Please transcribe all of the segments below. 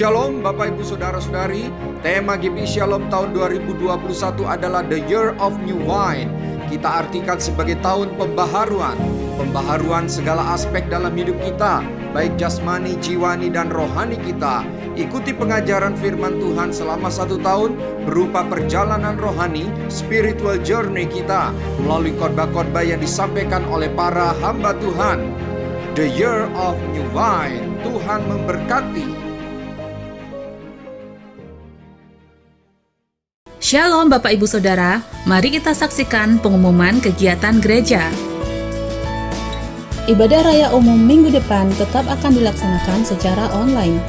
Shalom Bapak Ibu Saudara-saudari. Tema GP Shalom tahun 2021 adalah The Year of New Wine. Kita artikan sebagai tahun pembaharuan. Pembaharuan segala aspek dalam hidup kita, baik jasmani, jiwani, dan rohani kita. Ikuti pengajaran firman Tuhan selama 1 tahun berupa perjalanan rohani, spiritual journey kita melalui khotbah-khotbah yang disampaikan oleh para hamba Tuhan. The Year of New Wine. Tuhan memberkati. Shalom Bapak Ibu Saudara, mari kita saksikan pengumuman kegiatan gereja. Ibadah Raya Umum minggu depan tetap akan dilaksanakan secara online.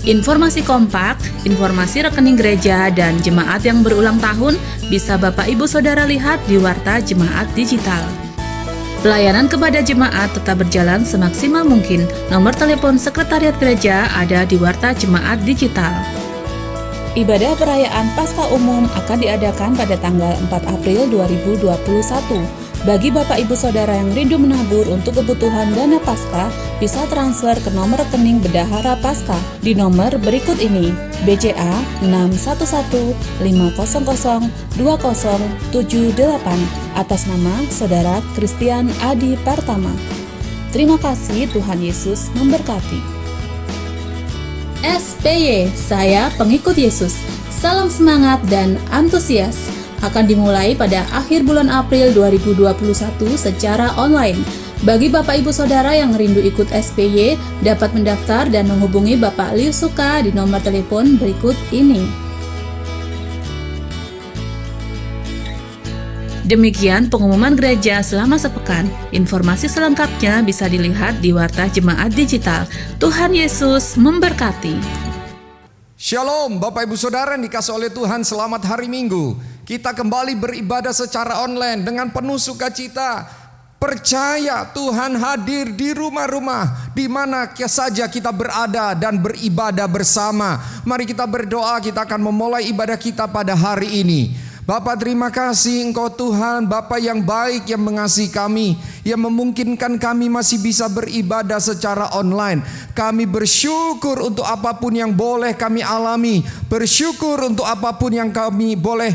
Informasi kompak, informasi rekening gereja, dan jemaat yang berulang tahun bisa Bapak Ibu Saudara lihat di Warta Jemaat Digital. Pelayanan kepada jemaat tetap berjalan semaksimal mungkin. Nomor telepon sekretariat gereja ada di Warta Jemaat Digital. Ibadah perayaan Paskah Umum akan diadakan pada tanggal 4 April 2021. Bagi Bapak Ibu Saudara yang rindu menabur untuk kebutuhan dana Paskah, bisa transfer ke nomor rekening Bendahara Paskah di nomor berikut ini: BCA 61150020078 atas nama Saudara Christian Adi Partama. Terima kasih, Tuhan Yesus memberkati. SPY, saya pengikut Yesus. Salam semangat dan antusias. Akan dimulai pada akhir bulan April 2021 secara online. Bagi Bapak Ibu Saudara yang rindu ikut SPY, dapat mendaftar dan menghubungi Bapak Lius Suka di nomor telepon berikut ini. Demikian pengumuman gereja selama sepekan. Informasi selengkapnya bisa dilihat di Warta Jemaat Digital. Tuhan Yesus memberkati. Shalom Bapak Ibu Saudara yang dikasihi oleh Tuhan, selamat hari Minggu. Kita kembali beribadah secara online dengan penuh sukacita. Percaya Tuhan hadir di rumah-rumah di mana saja kita berada dan beribadah bersama. Mari kita berdoa, kita akan memulai ibadah kita pada hari ini. Bapak, terima kasih Engkau Tuhan, Bapak yang baik, yang mengasihi kami, yang memungkinkan kami masih bisa beribadah secara online. Kami bersyukur untuk apapun yang boleh kami alami, bersyukur untuk apapun yang kami boleh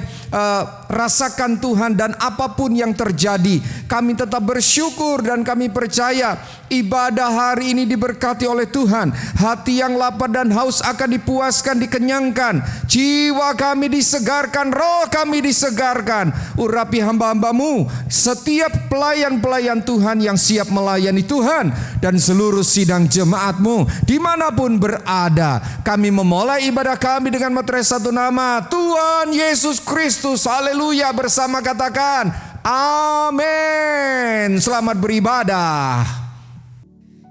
rasakan Tuhan, dan apapun yang terjadi kami tetap bersyukur dan kami percaya ibadah hari ini diberkati oleh Tuhan. Hati yang lapar dan haus akan dipuaskan, dikenyangkan, jiwa kami disegarkan, roh kami disegarkan. Urapi hamba-hambamu, setiap pelayan-pelayan Tuhan yang siap melayani Tuhan, dan seluruh sidang jemaatmu dimanapun berada. Kami memulai ibadah kami dengan meterai satu nama, Tuhan Yesus Kristus. Haleluya, bersama katakan amin. Selamat beribadah.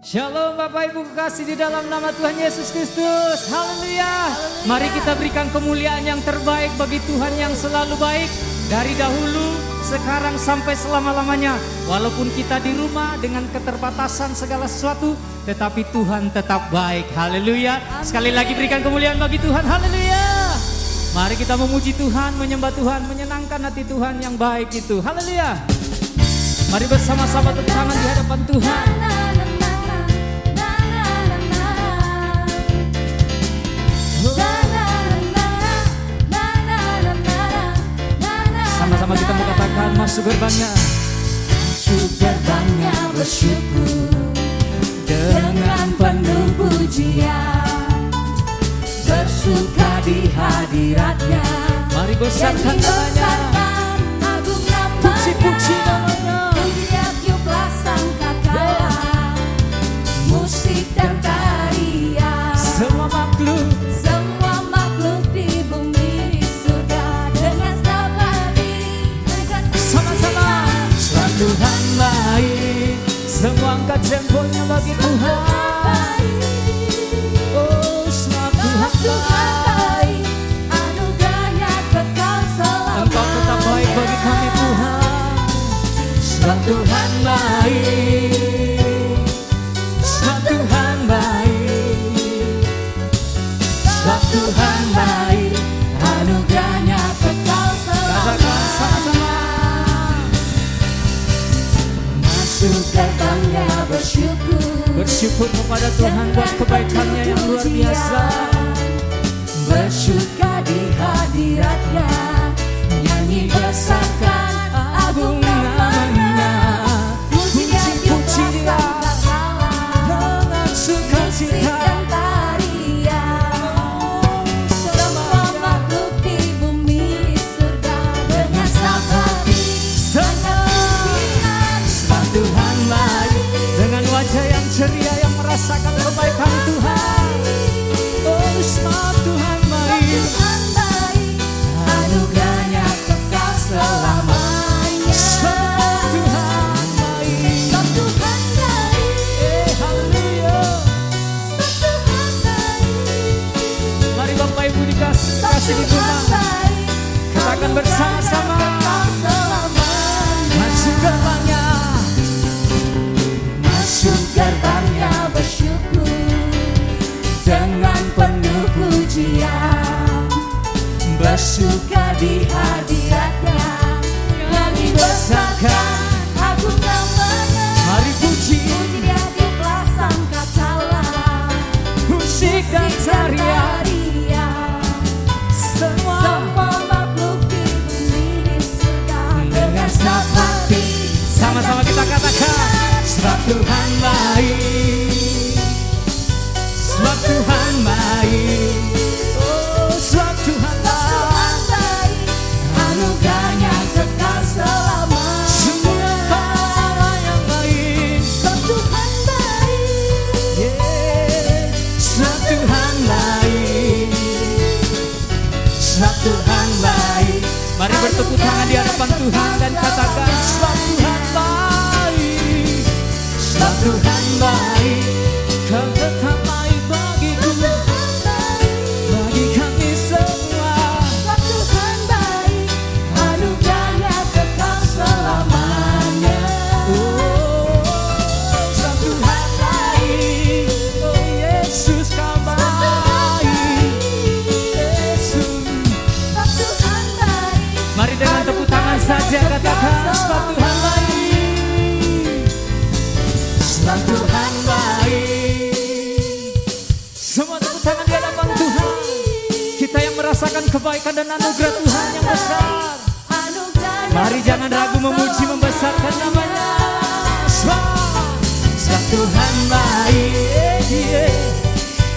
Shalom Bapak Ibu kekasih di dalam nama Tuhan Yesus Kristus. Haleluya. Mari kita berikan kemuliaan yang terbaik bagi Tuhan yang selalu baik, dari dahulu, sekarang sampai selama-lamanya. Walaupun kita di rumah dengan keterbatasan segala sesuatu, tetapi Tuhan tetap baik. Haleluya. Sekali lagi berikan kemuliaan bagi Tuhan. Haleluya. Mari kita memuji Tuhan, menyembah Tuhan, menyenangkan hati Tuhan yang baik itu. Haleluya. Mari bersama-sama tepuk tangan di hadapan Tuhan. Sama-sama kita mau katakan, masuk gerbangnya. Masuk gerbangnya bersyukur dengan penuh pujian, bersuka di hadiratnya. Mari besarkan namanya, puji-puji namanya. Tiup-tiuplah sangkakala, musik dan tarian. Semua makhluk di bumi di surga dengan stabadi sama-sama. Sebab Tuhan baik, semua angkat jempolnya bagi Tuhan. Oh, sebab Tuhan baik, anugerahnya kekal selamanya. Engkau tetap baik bagi kami Tuhan. Sebab Tuhan baik, sebab Tuhan baik, sebab Tuhan baik, anugerahnya kekal selamanya. Katakan sama-sama. Masuk gerbangnya bersyukur bersyukur kepada Tuhan buat kebaikannya yang luar biasa. Bersuka di hadiratnya, nyanyi besarkan agung namanya. Puji-puji dia dengan sukacita. dan tarian. Semua makhluk di bumi di surga dengan sabati pujian. Sebab Tuhan baik, dengan wajah yang ceria yang merasakan kebaikan Tuhan. Oh, sebab Tuhan baik, Tuhan baik, anugerahnya kekal selamanya. sebab Tuhan baik. Sebab Tuhan baik, Haleluya. sebab Tuhan baik, Mari Bapak Ibu dikasih di Tuhan, kita akan bersama-sama kekal selamanya. masuk gerbangnya. Masuk gerbangnya bersyukur dengan penuh pujian. Bersuka di hadiratnya, nyanyi besarkan agung namanya. Mari puji, Puji dia di belasan katalah, musik dan tarian. Semua Semua makhluk di bumi di surga dengan sabati. sama-sama kita katakan, sebab Tuhan baik, sebab Tuhan baik. Oh, sebab Tuhan Tuhan baik. baik, anugerahnya kekal selamanya. Semua yang baik. Sebab Tuhan baik, Yeah. Sebab Tuhan baik, sebab Tuhan baik. Mari bertepuk tangan di hadapan Tuhan dan katakan, sebab Tuhan baik, sebab Tuhan baik. Kau tetap baik bagiku, bagi kami semua. sebab Tuhan baik, anugerahnya kekal selamanya. Oh, sebab Tuhan baik. Oh, Yesus kau baik, Yesus. Sebab Tuhan baik, Mari dengan tepuk tangan saja katakan, sebab Tuhan baik, sebab Tuhan baik. Semua tepuk tangan di hadapan Tuhan. Kita yang merasakan kebaikan dan anugerah Tuhan yang besar. anugerahnya Mari jangan ragu memuji membesarkan namanya. Sebab Tuhan baik, yeah.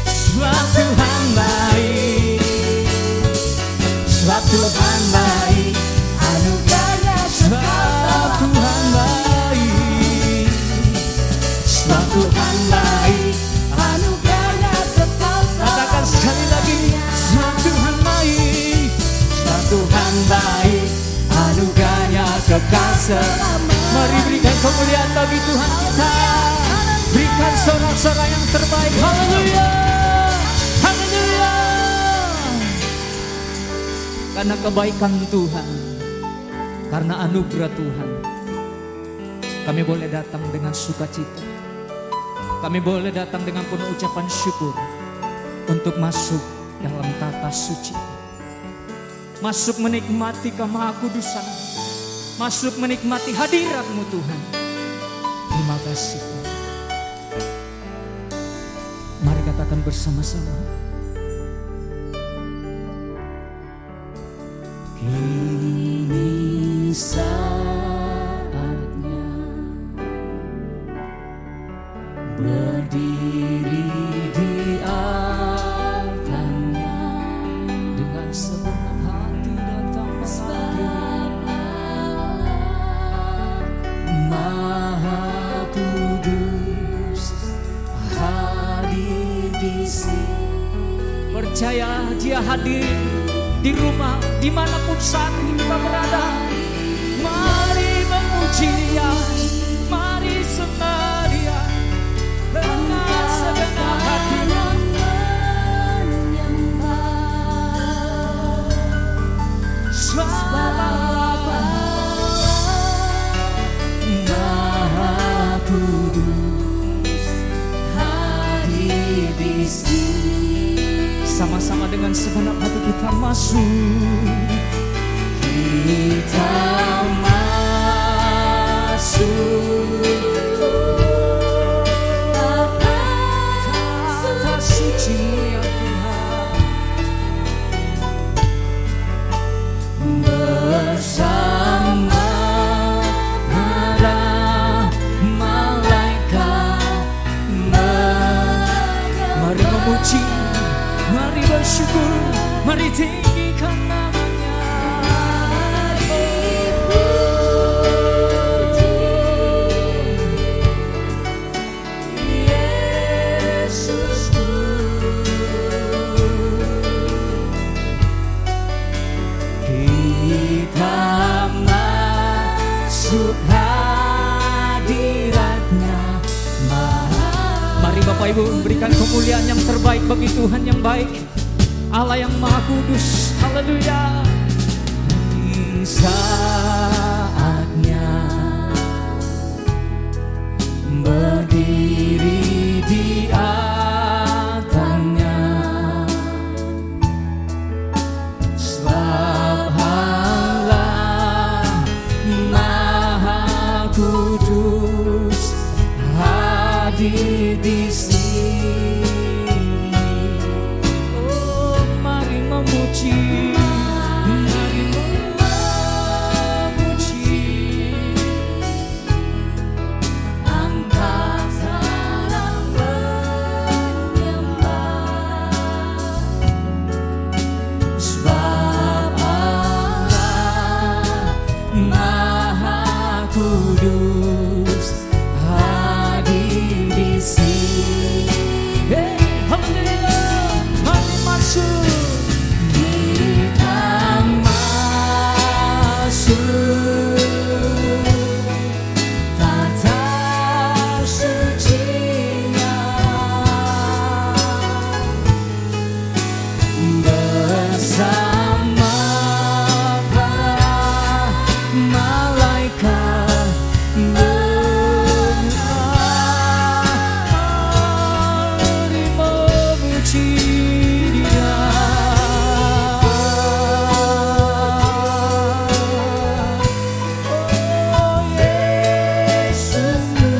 Sebab Tuhan baik, sebab Tuhan baik, anugerahnya sebab Tuhan baik, sebab Tuhan baik. anugerahnya kekal Katakan sekali lagi, sebab Tuhan baik, sebab Tuhan baik, anugerahnya kekal selamanya. Mari berikan kemuliaan bagi Tuhan kita, berikan sorak-sorak yang terbaik. Haleluya, haleluya. Karena kebaikan Tuhan, karena anugerah Tuhan, kami boleh datang dengan sukacita. Kami boleh datang dengan penuh ucapan syukur untuk masuk dalam tata suci, masuk menikmati kemahakudusan, masuk menikmati hadirat-Mu Tuhan. Terima kasih Tuhan. Mari katakan bersama-sama. Kini saatnya berdiri di altarnya, Dengan segenap hati datang sebab Allah Maha Kudus hadir di sini. percaya Dia hadir di rumah, dimanapun saat ini kita berada. Mari memuji Dia, mari sembah Dia dengan segenap hati. Sebab Maha Kudus hadir di sini. sama-sama dengan segenap hati kita masuk. Kita masuk Bapa Kita masuk hadirat-Nya. Mari Bapak Ibu berikan kemuliaan yang terbaik bagi Tuhan yang baik, Allah yang Maha Kudus. Haleluya. Di saatnya berdiri di altarnya, sebab Allah Maha Kudus hadir di sini. Oh, mari memuji, mari memuji, Angkat salam menyembah, sebab Allah Maha Kudus hadir di sini. Hey, haleluya. Mari masuk. kita Masuk tatap suci-Nya, bersama para malaikat mari memuji Dia. Oh Yesusku,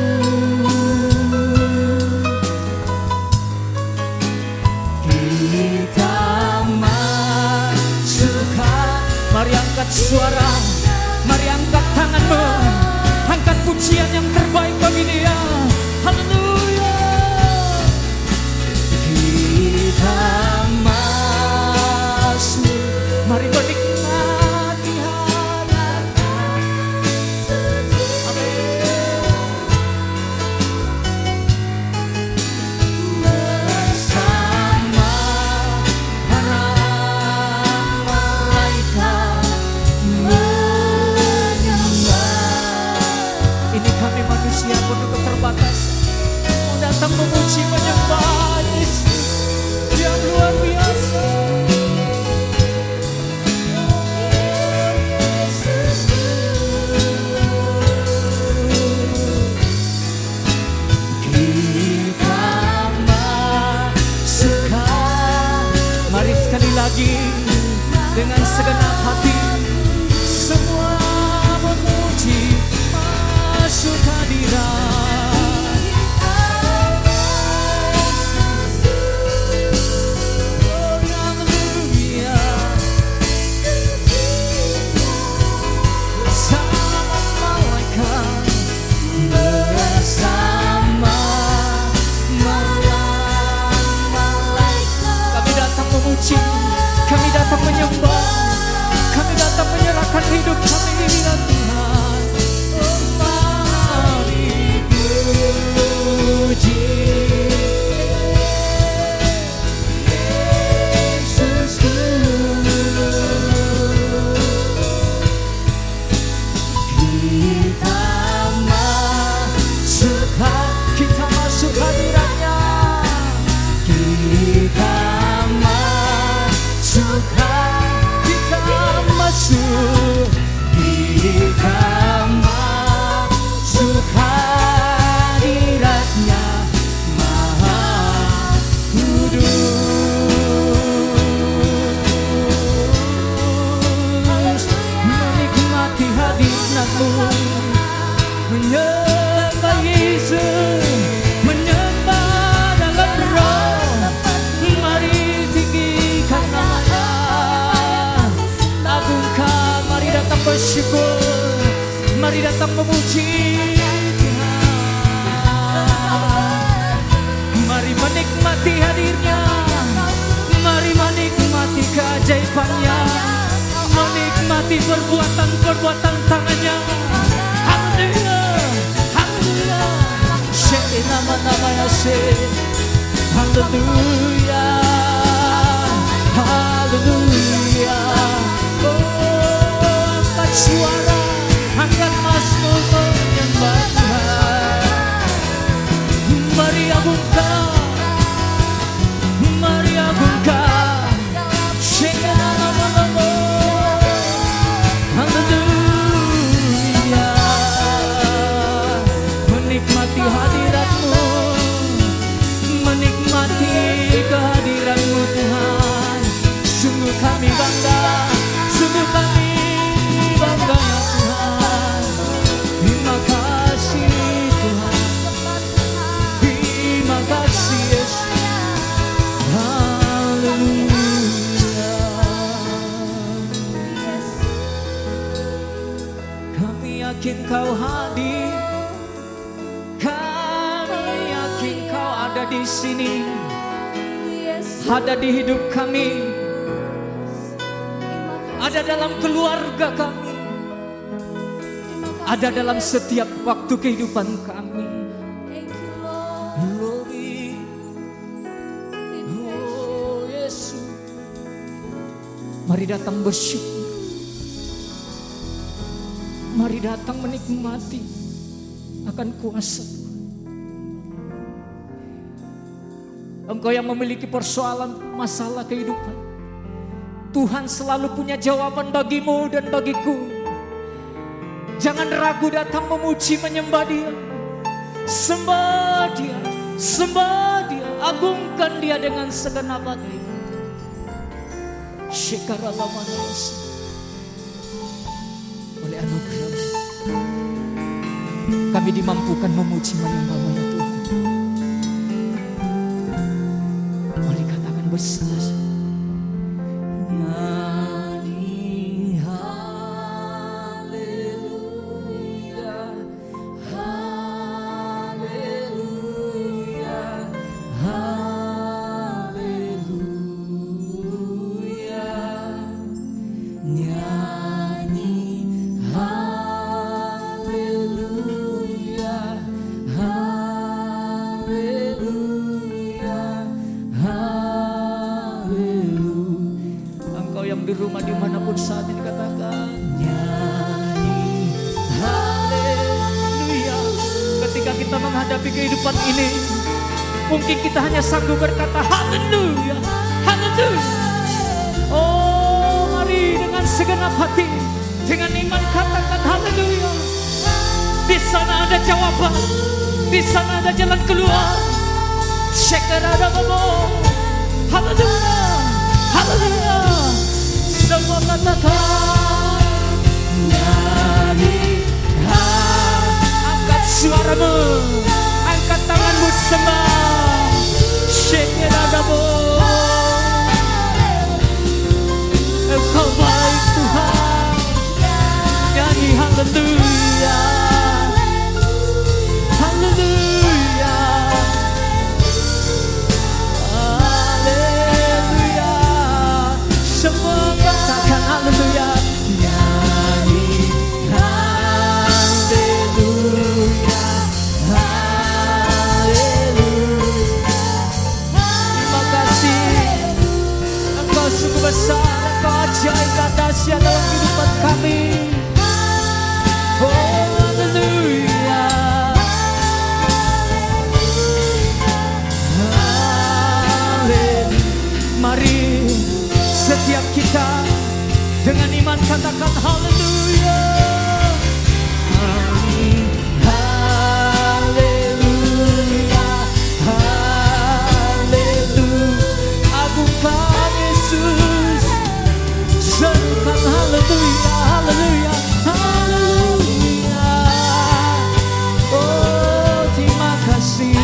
kita masuk. Mari angkat suara, mari angkat tanganmu, angkat pujian yang terbaik bagi Dia. Haleluya. Kita masuk, mari menikmati hadirat. Amin. Bersama para malaikat menyembah. Ini kami manusia penduduk terbatas, mau datang memuji menyembah Yesus yang luar biasa. Kita masuk, mari sekali lagi dengan segenap hati semua memuji, masuk hadirat. Oh haleluya. Bersama malaikat, bersama malaikat, kami datang memuji, kami datang menyembah, kami datang menyerahkan hidup kami ya Tuhan. Oh, mari puji Yesusku. Kita masuk hadirat-Nya. Kita masuk, kita masuk, kita masuk hadirat-Nya Maha Kudus. Menikmati hadirat-Mu, menyembah Yesus, menyembah dalam roh. Mari tinggikan nama-Nya, agungkan, mari datang bersyukur, mari datang memuji Tuhan. Mari menikmati hadirnya, mari menikmati keajaibannya, menikmati perbuatan-perbuatan tangannya. Haleluya, haleluya. Syekh nama-nama Yesus. Haleluya, haleluya. Oh yakin Kau hadir, kami yakin Kau ada di sini, ada di hidup kami, ada dalam keluarga kami, ada dalam setiap waktu kehidupan kami. Glory, oh Yesus, mari datang bersyukur, mari datang menikmati akan kuasa Tuhan. Engkau yang memiliki persoalan masalah kehidupan, Tuhan selalu punya jawaban bagimu dan bagiku. Jangan ragu datang memuji menyembah Dia. Sembah Dia, sembah Dia, agungkan Dia dengan segenap hati. Syekaralamanawas. Oleh anugerah kami dimampukan memuji menyembah-Mu ya Tuhan. Mari katakan bersama. Di rumah dimanapun saat ini katakan nyanyi haleluya. Ketika kita menghadapi kehidupan ini, mungkin kita hanya sanggup berkata haleluya, haleluya. Oh mari dengan segenap hati, dengan iman katakan haleluya. Di sana ada jawaban, di sana ada jalan keluar. Syekara babo, haleluya, haleluya. Semua katakan nyanyi, angkat suaramu, angkat tanganmu sembah. Shekeradabo, Engkau baik Tuhan. Nyanyi haleluya, haleluya, haleluya. Semua katakan haleluya. Nyanyi haleluya, haleluya. Terima kasih, Engkau sungguh besar, Engkau ajaib dan dahsyat dalam kehidupan kami. Oh haleluya, haleluya. Mari setiap kita dengan iman katakan haleluya. Amin. Haleluya, haleluya. Agungkan Yesus, serukan haleluya, haleluya, haleluya. Oh terima kasih.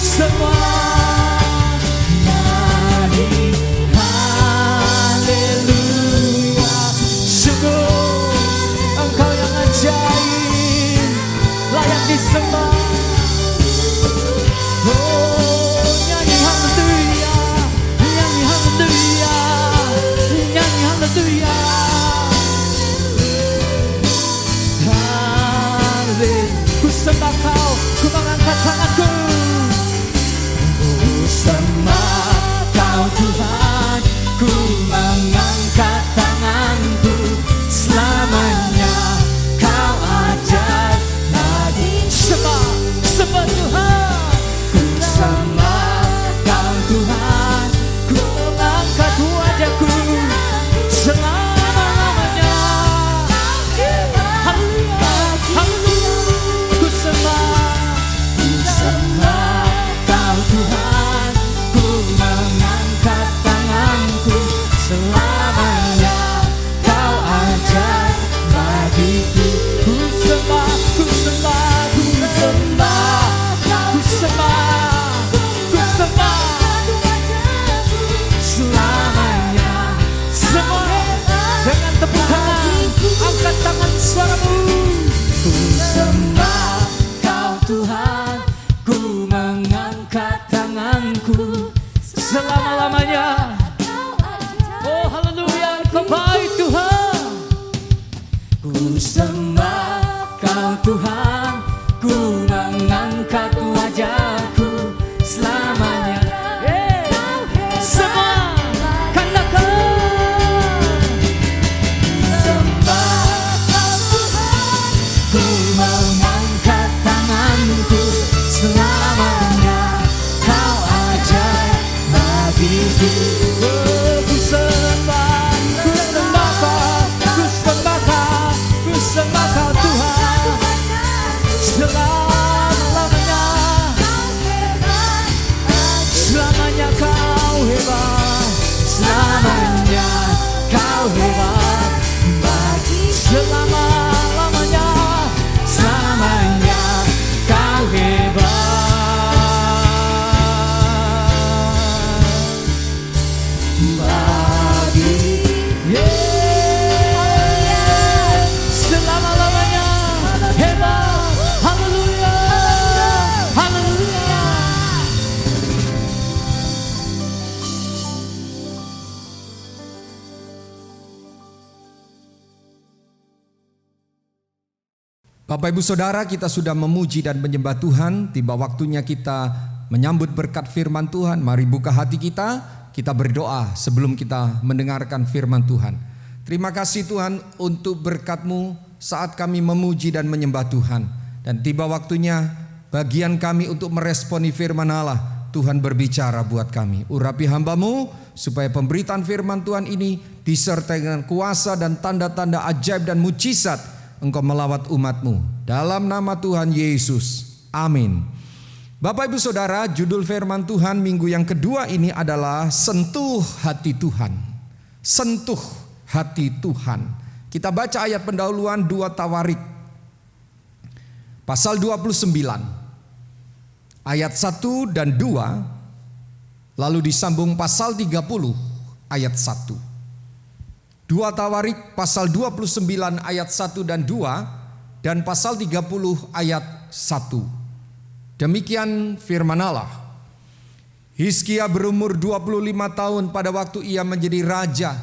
Semua nyanyi haleluya, Ku sembah Tuhan selama-lamanya. Selamanya kau hebat, selamanya kau hebat, selama-lamanya, selamanya kau hebat. Selama-lamanya hebat. Haleluya, haleluya. Bapak Ibu Saudara, kita sudah memuji dan menyembah Tuhan. Tiba waktunya kita menyambut berkat firman Tuhan. Mari buka hati kita berdoa sebelum kita mendengarkan firman Tuhan. Terima kasih Tuhan untuk berkat-Mu saat kami memuji dan menyembah Tuhan. Dan tiba waktunya bagian kami untuk meresponi firman Allah. Tuhan berbicara buat kami. Urapi hamba-Mu supaya pemberitaan firman Tuhan ini disertai dengan kuasa dan tanda-tanda ajaib dan mujizat. Engkau melawat umat-Mu. Dalam nama Tuhan Yesus. Amin. Bapak Ibu Saudara, judul firman Tuhan minggu yang kedua ini adalah sentuh hati Tuhan. Sentuh hati Tuhan. Kita baca ayat pendahuluan 2 Tawarik. Pasal 29. Ayat 1 dan 2. Lalu disambung pasal 30 ayat 1. 2 Tawarik pasal 29 ayat 1 dan 2 dan pasal 30 ayat 1. Demikian firman Allah. Hizkia berumur 25 tahun pada waktu ia menjadi raja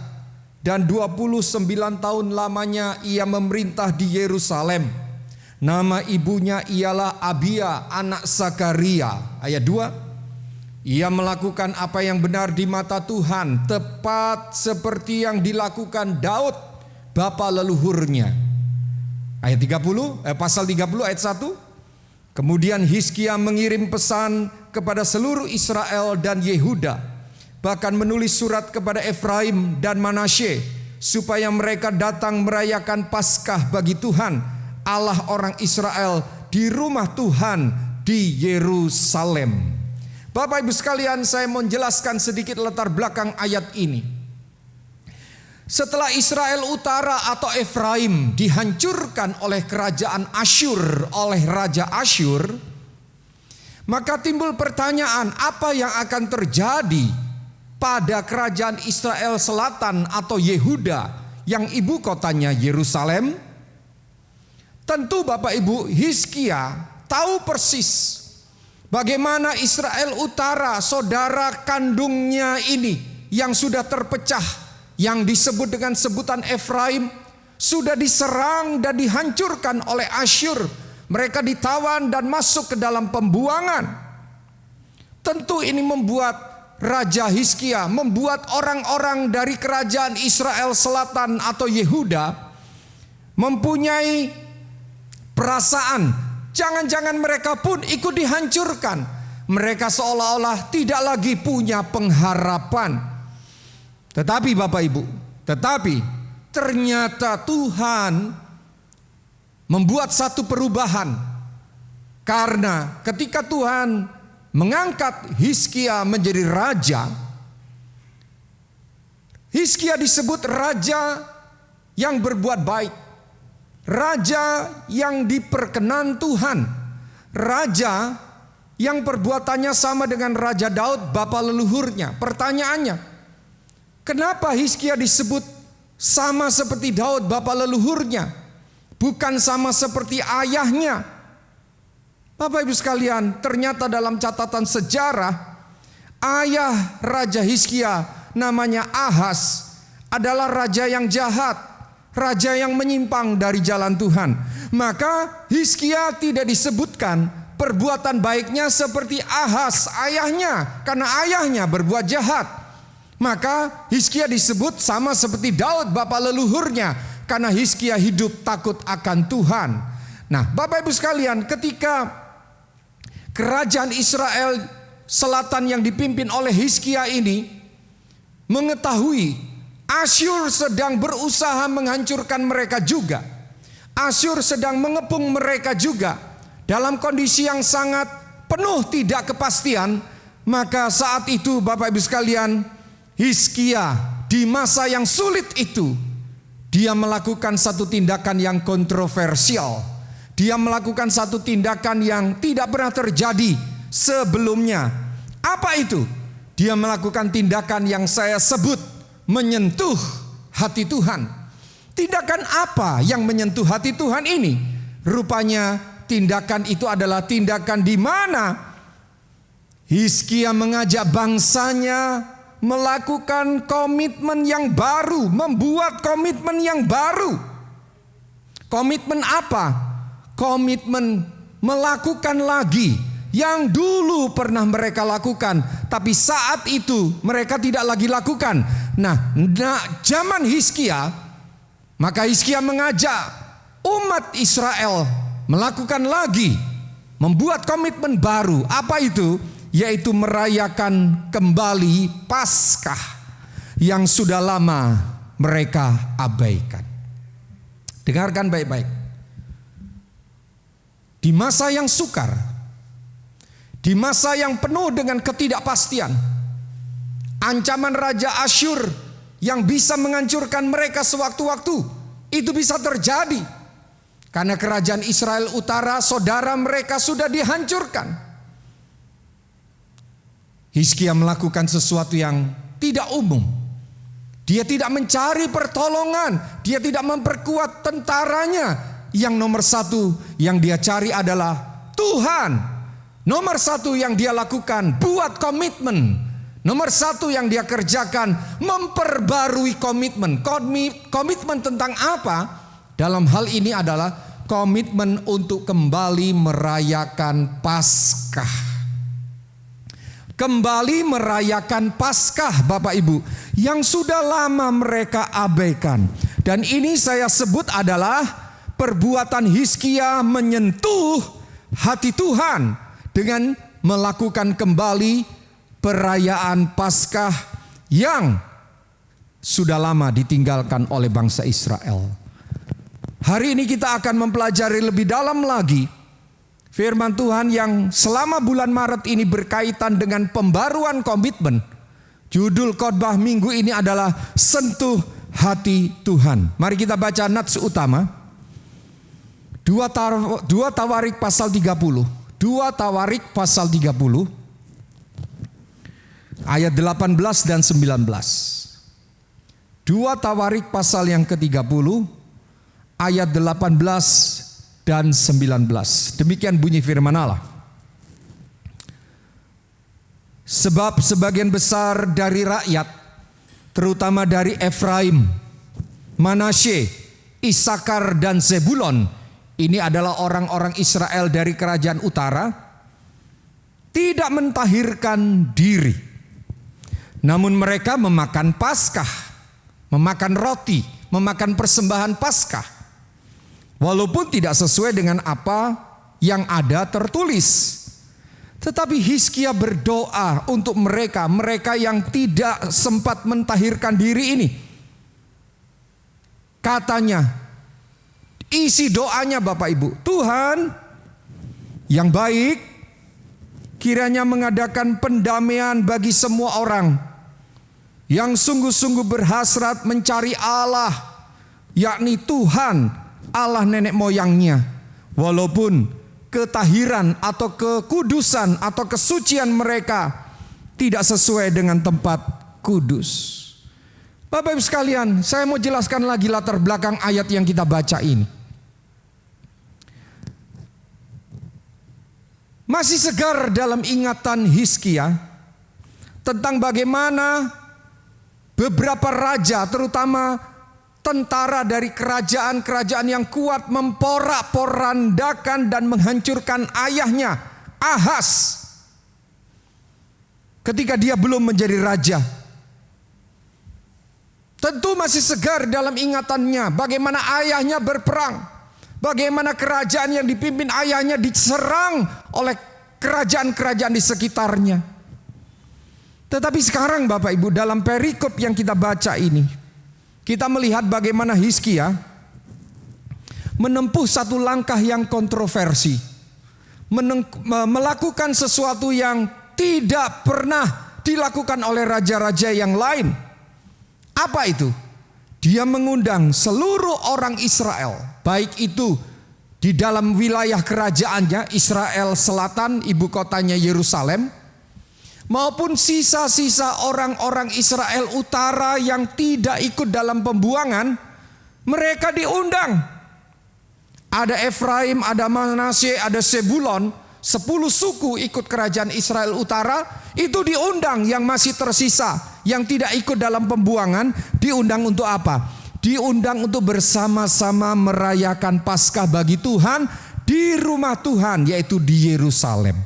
dan 29 tahun lamanya ia memerintah di Yerusalem. Nama ibunya ialah Abia anak Sakaria. Ayat 2. Ia melakukan apa yang benar di mata Tuhan, tepat seperti yang dilakukan Daud, bapa leluhurnya. Ayat 30, pasal 30 ayat 1. Kemudian Hizkia mengirim pesan kepada seluruh Israel dan Yehuda, bahkan menulis surat kepada Efraim dan Manasye, supaya mereka datang merayakan Paskah bagi Tuhan, Allah orang Israel, di rumah Tuhan di Yerusalem. Bapak Ibu sekalian, saya mau menjelaskan sedikit latar belakang ayat ini. Setelah Israel Utara atau Efraim dihancurkan oleh kerajaan Asyur, oleh Raja Asyur, maka timbul pertanyaan, apa yang akan terjadi pada kerajaan Israel Selatan atau Yehuda yang ibu kotanya Yerusalem? Tentu Bapak Ibu, Hizkia tahu persis bagaimana Israel Utara, saudara kandungnya ini yang sudah terpecah, yang disebut dengan sebutan Efraim, sudah diserang dan dihancurkan oleh Asyur. Mereka ditawan dan masuk ke dalam pembuangan. Tentu ini membuat Raja Hizkia, membuat orang-orang dari kerajaan Israel Selatan atau Yehuda mempunyai perasaan, jangan-jangan mereka pun ikut dihancurkan. Mereka seolah-olah tidak lagi punya pengharapan. Tetapi Bapak Ibu, ternyata Tuhan membuat satu perubahan. Karena ketika Tuhan mengangkat Hizkia menjadi raja, Hizkia disebut raja yang berbuat baik, raja yang diperkenan Tuhan, raja yang perbuatannya sama dengan Raja Daud bapa leluhurnya. Pertanyaannya, kenapa Hizkia disebut sama seperti Daud bapa leluhurnya, bukan sama seperti ayahnya? Bapak Ibu sekalian, ternyata dalam catatan sejarah, ayah Raja Hizkia namanya Ahaz adalah raja yang jahat, raja yang menyimpang dari jalan Tuhan. Maka Hizkia tidak disebutkan perbuatan baiknya seperti Ahaz ayahnya, karena ayahnya berbuat jahat. Maka Hizkia disebut sama seperti Daud bapa leluhurnya, karena Hizkia hidup takut akan Tuhan. Nah Bapak Ibu sekalian, ketika kerajaan Israel Selatan yang dipimpin oleh Hizkia ini mengetahui Asyur sedang berusaha menghancurkan mereka juga. Asyur sedang mengepung mereka juga dalam kondisi yang sangat penuh tidak kepastian. Maka saat itu Bapak Ibu sekalian, Hizkia di masa yang sulit itu, dia melakukan satu tindakan yang kontroversial. Dia melakukan satu tindakan yang tidak pernah terjadi sebelumnya. Apa itu? Dia melakukan tindakan yang saya sebut menyentuh hati Tuhan. Tindakan apa yang menyentuh hati Tuhan ini? Rupanya tindakan itu adalah tindakan di mana Hizkia mengajak bangsanya melakukan komitmen yang baru, membuat komitmen yang baru. Komitmen apa? Komitmen melakukan lagi yang dulu pernah mereka lakukan, tapi saat itu mereka tidak lagi lakukan. Nah, zaman Hizkia, maka Hizkia mengajak umat Israel melakukan lagi, membuat komitmen baru. Apa itu? Yaitu merayakan kembali Paskah yang sudah lama mereka abaikan. Dengarkan baik-baik. Di masa yang sukar, di masa yang penuh dengan ketidakpastian, ancaman Raja Asyur yang bisa menghancurkan mereka sewaktu-waktu itu bisa terjadi karena kerajaan Israel Utara, saudara mereka, sudah dihancurkan. Hizkia melakukan sesuatu yang tidak umum. Dia tidak mencari pertolongan, dia tidak memperkuat tentaranya. Yang nomor satu yang dia cari adalah Tuhan. Nomor satu yang dia lakukan, buat komitmen. Nomor satu yang dia kerjakan, memperbarui komitmen. Komitmen tentang apa? Dalam hal ini adalah komitmen untuk kembali merayakan Paskah. Kembali merayakan Paskah, Bapak Ibu, yang sudah lama mereka abaikan. Dan ini saya sebut adalah perbuatan Hizkia menyentuh hati Tuhan dengan melakukan kembali perayaan Paskah yang sudah lama ditinggalkan oleh bangsa Israel. Hari ini kita akan mempelajari lebih dalam lagi firman Tuhan yang selama bulan Maret ini berkaitan dengan pembaruan komitmen. Judul khotbah minggu ini adalah Sentuh Hati Tuhan. Mari kita baca nats utama. 2 Tawarik pasal 30. 2 Tawarik pasal 30. Ayat 18 dan 19. 2 Tawarik pasal yang ke-30 ayat 18 dan 19. Demikian bunyi firman Allah. Sebab sebagian besar dari rakyat, terutama dari Efraim, Manasye, Isakar dan Zebulon, ini adalah orang-orang Israel dari kerajaan utara, tidak mentahirkan diri. Namun mereka memakan Paskah, memakan roti, memakan persembahan Paskah, walaupun tidak sesuai dengan apa yang ada tertulis. Tetapi Hizkia berdoa untuk mereka yang tidak sempat mentahirkan diri ini. Katanya, isi doanya Bapak Ibu, Tuhan yang baik, kiranya mengadakan pendamaian bagi semua orang yang sungguh-sungguh berhasrat mencari Allah, yakni Tuhan Allah nenek moyangnya. Walaupun ketahiran atau kekudusan atau kesucian mereka tidak sesuai dengan tempat kudus. Bapak Ibu sekalian, saya mau jelaskan lagi latar belakang ayat yang kita baca ini. Masih segar dalam ingatan Hizkia tentang bagaimana beberapa raja, terutama tentara dari kerajaan-kerajaan yang kuat, memporak-porandakan dan menghancurkan ayahnya Ahaz ketika dia belum menjadi raja. Tentu masih segar dalam ingatannya bagaimana ayahnya berperang, bagaimana kerajaan yang dipimpin ayahnya diserang oleh kerajaan-kerajaan di sekitarnya. Tetapi sekarang Bapak Ibu, dalam perikop yang kita baca ini, kita melihat bagaimana Hizkia menempuh satu langkah yang kontroversi, melakukan sesuatu yang tidak pernah dilakukan oleh raja-raja yang lain. Apa itu? Dia mengundang seluruh orang Israel, baik itu di dalam wilayah kerajaannya, Israel Selatan, ibu kotanya Yerusalem, maupun sisa-sisa orang-orang Israel Utara yang tidak ikut dalam pembuangan, mereka diundang. Ada Efraim, ada Manasye, ada Sebulon, 10 suku ikut kerajaan Israel Utara, itu diundang. Yang masih tersisa, yang tidak ikut dalam pembuangan, diundang untuk apa? Diundang untuk bersama-sama merayakan Paskah bagi Tuhan di rumah Tuhan, yaitu di Yerusalem.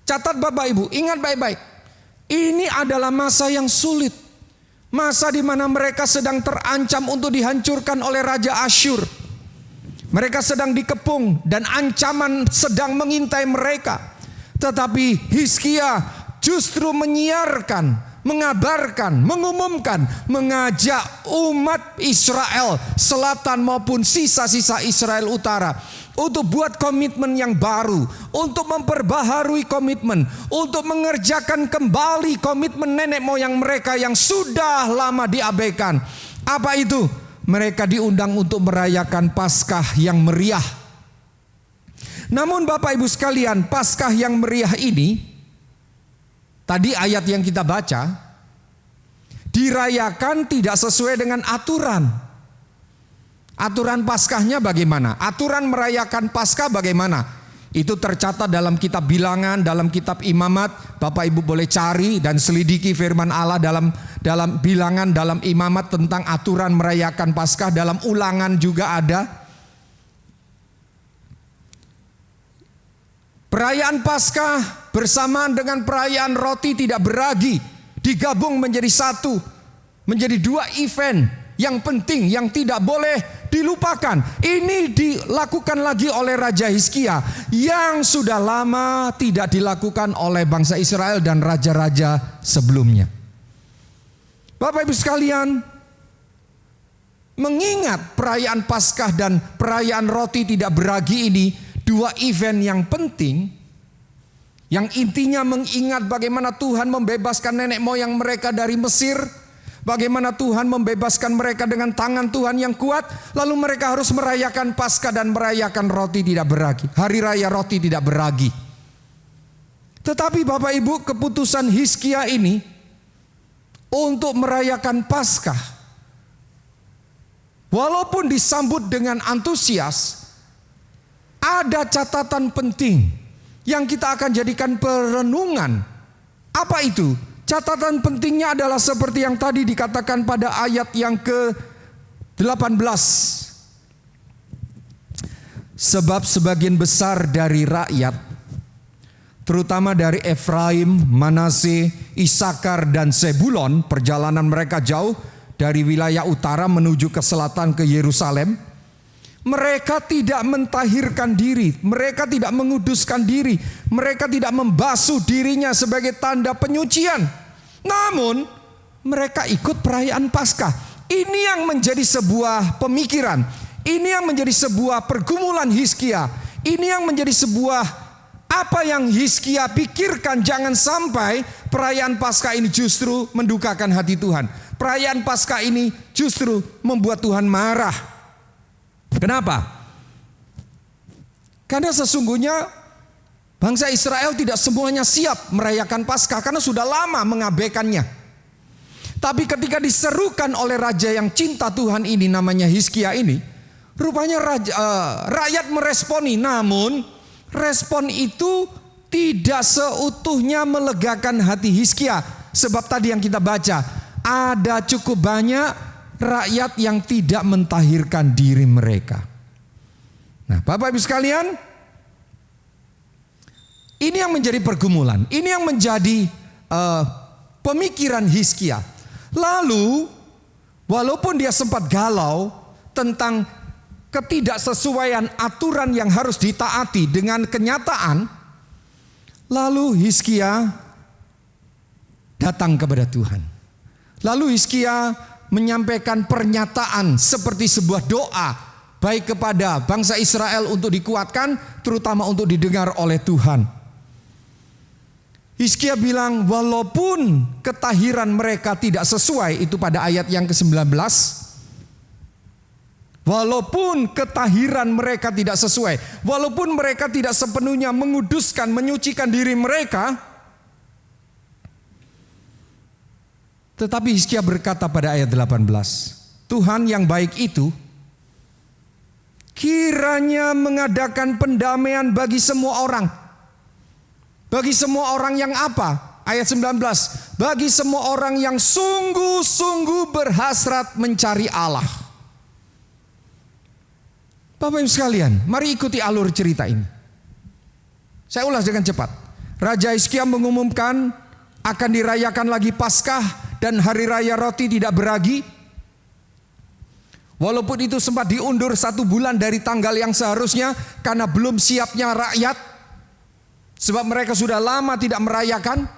Catat Bapak Ibu, ingat baik-baik. Ini adalah masa yang sulit. Masa di mana mereka sedang terancam untuk dihancurkan oleh Raja Asyur. Mereka sedang dikepung dan ancaman sedang mengintai mereka. Tetapi Hizkia justru menyiarkan, mengabarkan, mengumumkan, mengajak umat Israel Selatan maupun sisa-sisa Israel Utara untuk buat komitmen yang baru, untuk memperbaharui komitmen, untuk mengerjakan kembali komitmen nenek moyang mereka yang sudah lama diabaikan. Apa itu? Mereka diundang untuk merayakan Paskah yang meriah. Namun Bapak Ibu sekalian, Paskah yang meriah ini, tadi ayat yang kita baca, dirayakan tidak sesuai dengan aturan. Aturan Paskahnya bagaimana? Aturan merayakan Paskah bagaimana? Itu tercatat dalam kitab Bilangan, dalam kitab Imamat. Bapak Ibu boleh cari dan selidiki firman Allah dalam Bilangan, dalam Imamat tentang aturan merayakan Paskah. Dalam Ulangan juga ada. Perayaan Paskah bersamaan dengan perayaan roti tidak beragi digabung menjadi satu, menjadi 2 event yang penting yang tidak boleh dilupakan. Ini dilakukan lagi oleh Raja Hizkia yang sudah lama tidak dilakukan oleh bangsa Israel dan raja-raja sebelumnya. Bapak Ibu sekalian, mengingat perayaan Paskah dan perayaan roti tidak beragi ini 2 event yang penting, yang intinya mengingat bagaimana Tuhan membebaskan nenek moyang mereka dari Mesir, bagaimana Tuhan membebaskan mereka dengan tangan Tuhan yang kuat. Lalu mereka harus merayakan Paskah dan merayakan roti tidak beragi, hari raya roti tidak beragi. Tetapi Bapak Ibu, keputusan Hizkia ini untuk merayakan Paskah, walaupun disambut dengan antusias, ada catatan penting yang kita akan jadikan perenungan. Apa itu? Catatan pentingnya adalah seperti yang tadi dikatakan pada ayat yang ke-18. Sebab sebagian besar dari rakyat, terutama dari Efraim, Manasye, Isakar dan Sebulon, perjalanan mereka jauh dari wilayah utara menuju ke selatan ke Yerusalem. Mereka tidak mentahirkan diri, mereka tidak menguduskan diri, mereka tidak membasuh dirinya sebagai tanda penyucian. Namun mereka ikut perayaan Paskah. Ini yang menjadi sebuah pemikiran, ini yang menjadi sebuah pergumulan Hizkia, ini yang menjadi sebuah apa yang Hizkia pikirkan. Jangan sampai perayaan Paskah ini justru mendukakan hati Tuhan. Perayaan Paskah ini justru membuat Tuhan marah. Kenapa? Karena sesungguhnya bangsa Israel tidak semuanya siap merayakan Paskah karena sudah lama mengabaikannya. Tapi ketika diserukan oleh raja yang cinta Tuhan ini, namanya Hizkia ini, rupanya rakyat meresponi. Namun respon itu tidak seutuhnya melegakan hati Hizkia. Sebab tadi yang kita baca, ada cukup banyak rakyat yang tidak mentahirkan diri mereka. Nah, Bapak Ibu sekalian, ini yang menjadi pergumulan, ini yang menjadi pemikiran Hizkia. Lalu, walaupun dia sempat galau tentang ketidaksesuaian aturan yang harus ditaati dengan kenyataan, lalu Hizkia datang kepada Tuhan. Lalu Hizkia menyampaikan pernyataan seperti sebuah doa, baik kepada bangsa Israel untuk dikuatkan, terutama untuk didengar oleh Tuhan. Hizkia bilang, walaupun ketahiran mereka tidak sesuai, itu pada ayat yang ke-19. Walaupun ketahiran mereka tidak sesuai, walaupun mereka tidak sepenuhnya menguduskan, menyucikan diri mereka, tetapi Hizkia berkata pada ayat 18, Tuhan yang baik itu kiranya mengadakan pendamaian bagi semua orang. Bagi semua orang yang apa? Ayat 19, bagi semua orang yang sungguh-sungguh berhasrat mencari Allah. Bapak Ibu sekalian, mari ikuti alur cerita ini. Saya ulas dengan cepat. Raja Hizkia mengumumkan akan dirayakan lagi Paskah dan hari raya roti tidak beragi. Walaupun itu sempat diundur 1 bulan dari tanggal yang seharusnya karena belum siapnya rakyat. Sebab mereka sudah lama tidak merayakan.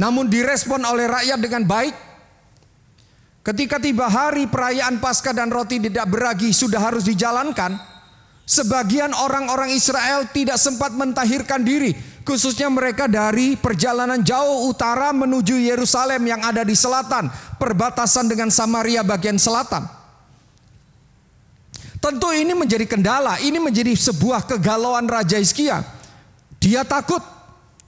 Namun direspon oleh rakyat dengan baik. Ketika tiba hari perayaan Paskah dan roti tidak beragi sudah harus dijalankan, sebagian orang-orang Israel tidak sempat mentahirkan diri, khususnya mereka dari perjalanan jauh utara menuju Yerusalem yang ada di selatan, perbatasan dengan Samaria bagian selatan. Tentu ini menjadi kendala, ini menjadi sebuah kegalauan Raja Hizkia. Dia takut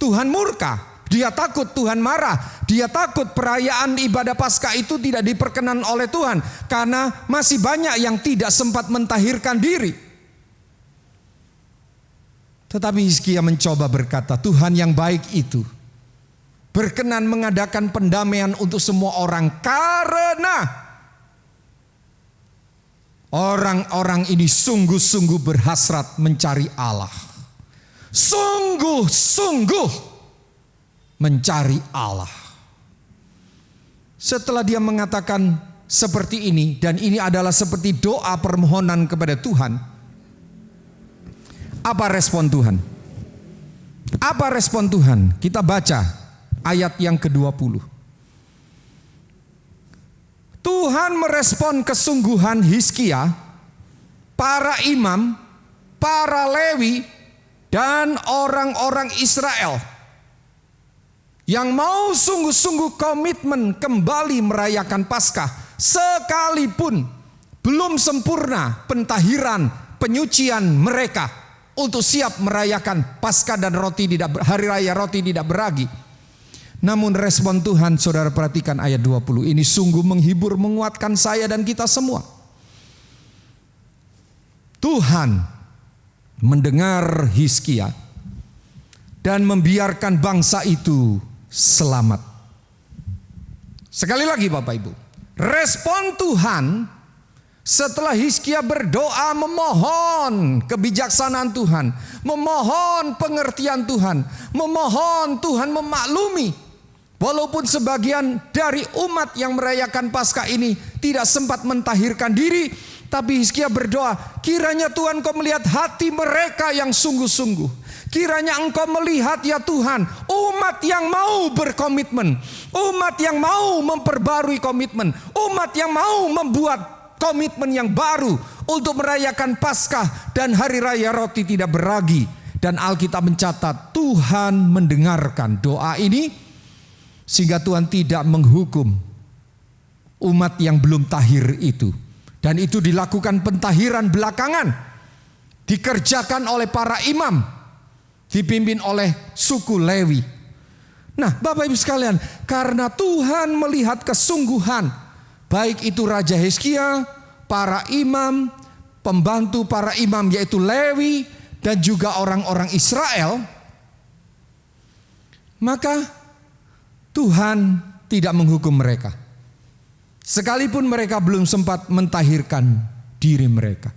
Tuhan murka, dia takut Tuhan marah, dia takut perayaan ibadah Paskah itu tidak diperkenan oleh Tuhan karena masih banyak yang tidak sempat mentahirkan diri. Tetapi Hizkia mencoba berkata, Tuhan yang baik itu berkenan mengadakan pendamaian untuk semua orang karena orang-orang ini sungguh-sungguh berhasrat mencari Allah. Sungguh-sungguh mencari Allah. Setelah dia mengatakan seperti ini, dan ini adalah seperti doa permohonan kepada Tuhan, apa respon Tuhan? Apa respon Tuhan? Kita baca ayat yang ke-20. Tuhan merespon kesungguhan Hizkia, para imam, para Lewi, dan orang-orang Israel yang mau sungguh-sungguh komitmen kembali merayakan Paskah, sekalipun belum sempurna pentahiran, penyucian mereka untuk siap merayakan Paskah dan hari raya roti tidak beragi. Namun respon Tuhan, saudara perhatikan ayat 20, ini sungguh menghibur, menguatkan saya dan kita semua. Tuhan mendengar Hizkia dan membiarkan bangsa itu selamat. Sekali lagi Bapak Ibu, respon Tuhan setelah Hizkia berdoa memohon kebijaksanaan Tuhan, memohon pengertian Tuhan, memohon Tuhan memaklumi. Walaupun sebagian dari umat yang merayakan Paskah ini tidak sempat mentahirkan diri, tapi Hizkia berdoa, kiranya Tuhan Engkau melihat hati mereka yang sungguh-sungguh. Kiranya Engkau melihat ya Tuhan, umat yang mau berkomitmen, umat yang mau memperbarui komitmen, umat yang mau membuat komitmen yang baru untuk merayakan Paskah dan hari raya roti tidak beragi. Dan Alkitab mencatat Tuhan mendengarkan doa ini, sehingga Tuhan tidak menghukum umat yang belum tahir itu. Dan itu dilakukan pentahiran belakangan, dikerjakan oleh para imam, dipimpin oleh suku Lewi. Nah Bapak Ibu sekalian, karena Tuhan melihat kesungguhan, baik itu Raja Hizkia, para imam, pembantu para imam yaitu Lewi, dan juga orang-orang Israel, maka Tuhan tidak menghukum mereka. Sekalipun mereka belum sempat mentahirkan diri mereka.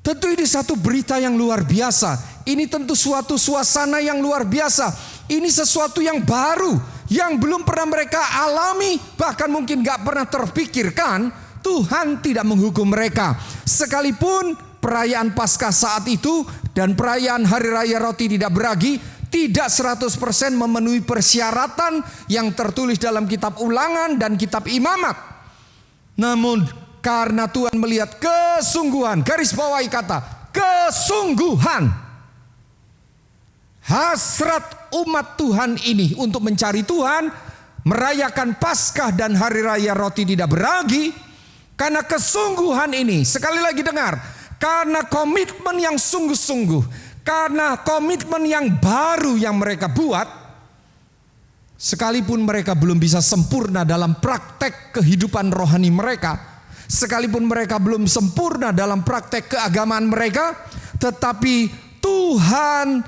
Tentu ini satu berita yang luar biasa. Ini tentu suatu suasana yang luar biasa. Ini sesuatu yang baru, yang belum pernah mereka alami, bahkan mungkin gak pernah terpikirkan. Tuhan tidak menghukum mereka. Sekalipun perayaan Paskah saat itu dan perayaan hari raya roti tidak beragi tidak 100% memenuhi persyaratan yang tertulis dalam kitab Ulangan dan kitab Imamat. Namun karena Tuhan melihat kesungguhan, garis bawahi kata kesungguhan, hasrat umat Tuhan ini untuk mencari Tuhan, merayakan Paskah dan hari raya roti tidak beragi. Karena kesungguhan ini, sekali lagi dengar, karena komitmen yang sungguh-sungguh, karena komitmen yang baru yang mereka buat, sekalipun mereka belum bisa sempurna dalam praktek kehidupan rohani mereka, sekalipun mereka belum sempurna dalam praktek keagamaan mereka, tetapi Tuhan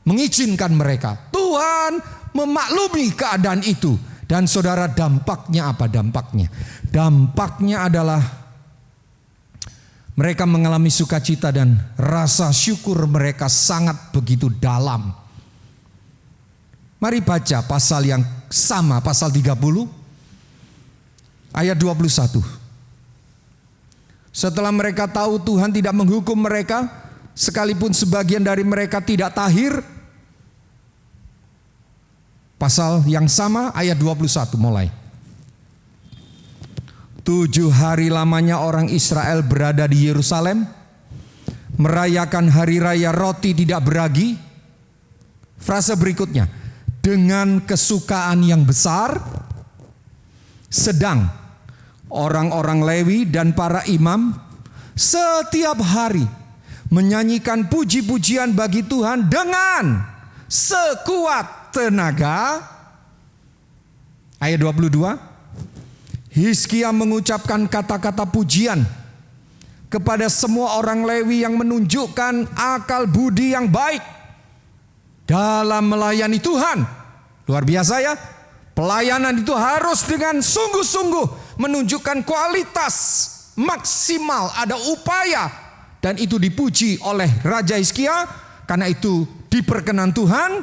mengizinkan mereka. Tuhan memaklumi keadaan itu. Dan saudara, dampaknya apa? Dampaknya adalah mereka mengalami sukacita dan rasa syukur mereka sangat begitu dalam. Mari baca pasal yang sama, pasal 30 ayat 21. Setelah mereka tahu Tuhan tidak menghukum mereka, sekalipun sebagian dari mereka tidak tahir. Pasal yang sama ayat 21 mulai. 7 hari lamanya orang Israel berada di Yerusalem, merayakan hari raya roti tidak beragi. Frase berikutnya, dengan kesukaan yang besar, sedang orang-orang Lewi dan para imam setiap hari menyanyikan puji-pujian bagi Tuhan dengan sekuat tenaga. Ayat 22, Hizkia mengucapkan kata-kata pujian kepada semua orang Lewi yang menunjukkan akal budi yang baik dalam melayani Tuhan. Luar biasa ya. Pelayanan itu harus dengan sungguh-sungguh menunjukkan kualitas maksimal, ada upaya, dan itu dipuji oleh Raja Hizkia karena itu diperkenan Tuhan.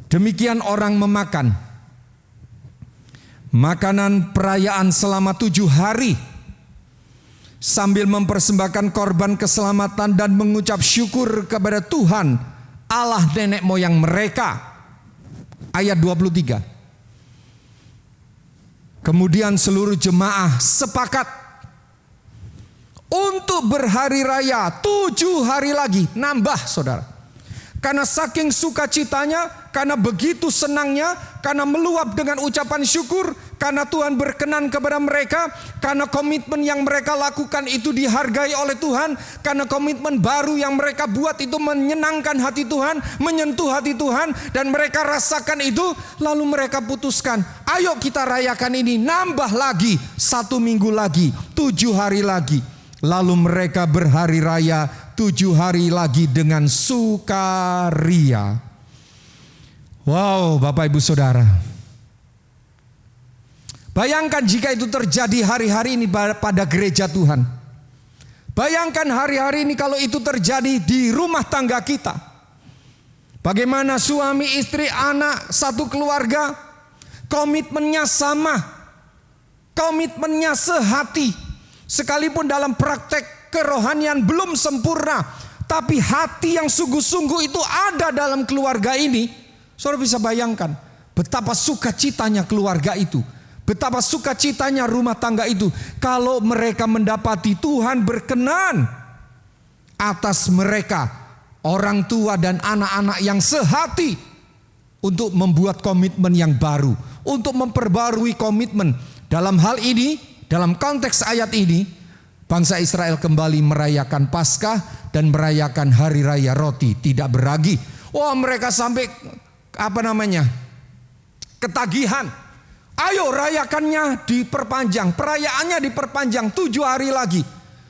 Demikian orang memakan makanan perayaan selama 7 hari sambil mempersembahkan korban keselamatan dan mengucap syukur kepada Tuhan Allah nenek moyang mereka. Ayat 23. Kemudian seluruh jemaah sepakat untuk berhari raya 7 hari lagi, nambah saudara. Karena saking sukacitanya, karena begitu senangnya, karena meluap dengan ucapan syukur, karena Tuhan berkenan kepada mereka, karena komitmen yang mereka lakukan itu dihargai oleh Tuhan, karena komitmen baru yang mereka buat itu menyenangkan hati Tuhan, menyentuh hati Tuhan, dan mereka rasakan itu, lalu mereka putuskan, ayo kita rayakan ini, nambah lagi 1 minggu lagi, 7 hari lagi. Lalu mereka berhari raya 7 hari lagi dengan sukaria. Wow, Bapak Ibu Saudara. Bayangkan jika itu terjadi hari-hari ini pada gereja Tuhan. Bayangkan hari-hari ini kalau itu terjadi di rumah tangga kita. Bagaimana suami, istri, anak, satu keluarga, komitmennya sama, komitmennya sehati. Sekalipun dalam praktek kerohanian belum sempurna, tapi hati yang sungguh-sungguh itu ada dalam keluarga ini. Saudara bisa bayangkan betapa sukacitanya keluarga itu, betapa sukacitanya rumah tangga itu kalau mereka mendapati Tuhan berkenan atas mereka, orang tua dan anak-anak yang sehati, untuk membuat komitmen yang baru, untuk memperbarui komitmen. Dalam hal ini, dalam konteks ayat ini, bangsa Israel kembali merayakan Paskah dan merayakan hari raya roti tidak beragi. Wah, mereka sampai ketagihan. Ayo rayakannya diperpanjang, perayaannya diperpanjang 7 hari lagi.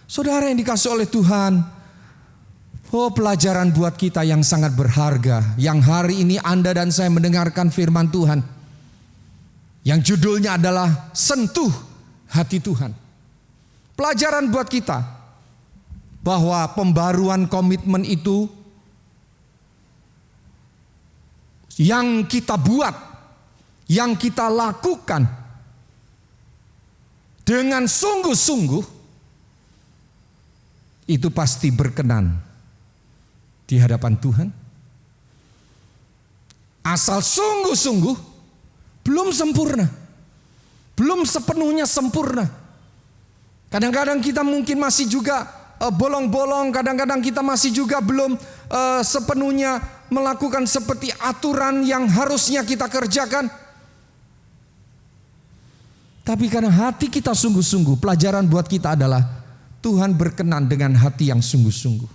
Saudara yang dikasih oleh Tuhan, oh, pelajaran buat kita yang sangat berharga, yang hari ini Anda dan saya mendengarkan firman Tuhan, yang judulnya adalah Sentuh Hati Tuhan. Pelajaran buat kita bahwa pembaruan komitmen itu yang kita buat, yang kita lakukan dengan sungguh-sungguh, itu pasti berkenan di hadapan Tuhan. Asal sungguh-sungguh belum sempurna. Belum sepenuhnya sempurna. Kadang-kadang kita mungkin masih juga bolong-bolong. Kadang-kadang kita masih juga belum sepenuhnya melakukan seperti aturan yang harusnya kita kerjakan. Tapi karena hati kita sungguh-sungguh, pelajaran buat kita adalah Tuhan berkenan dengan hati yang sungguh-sungguh.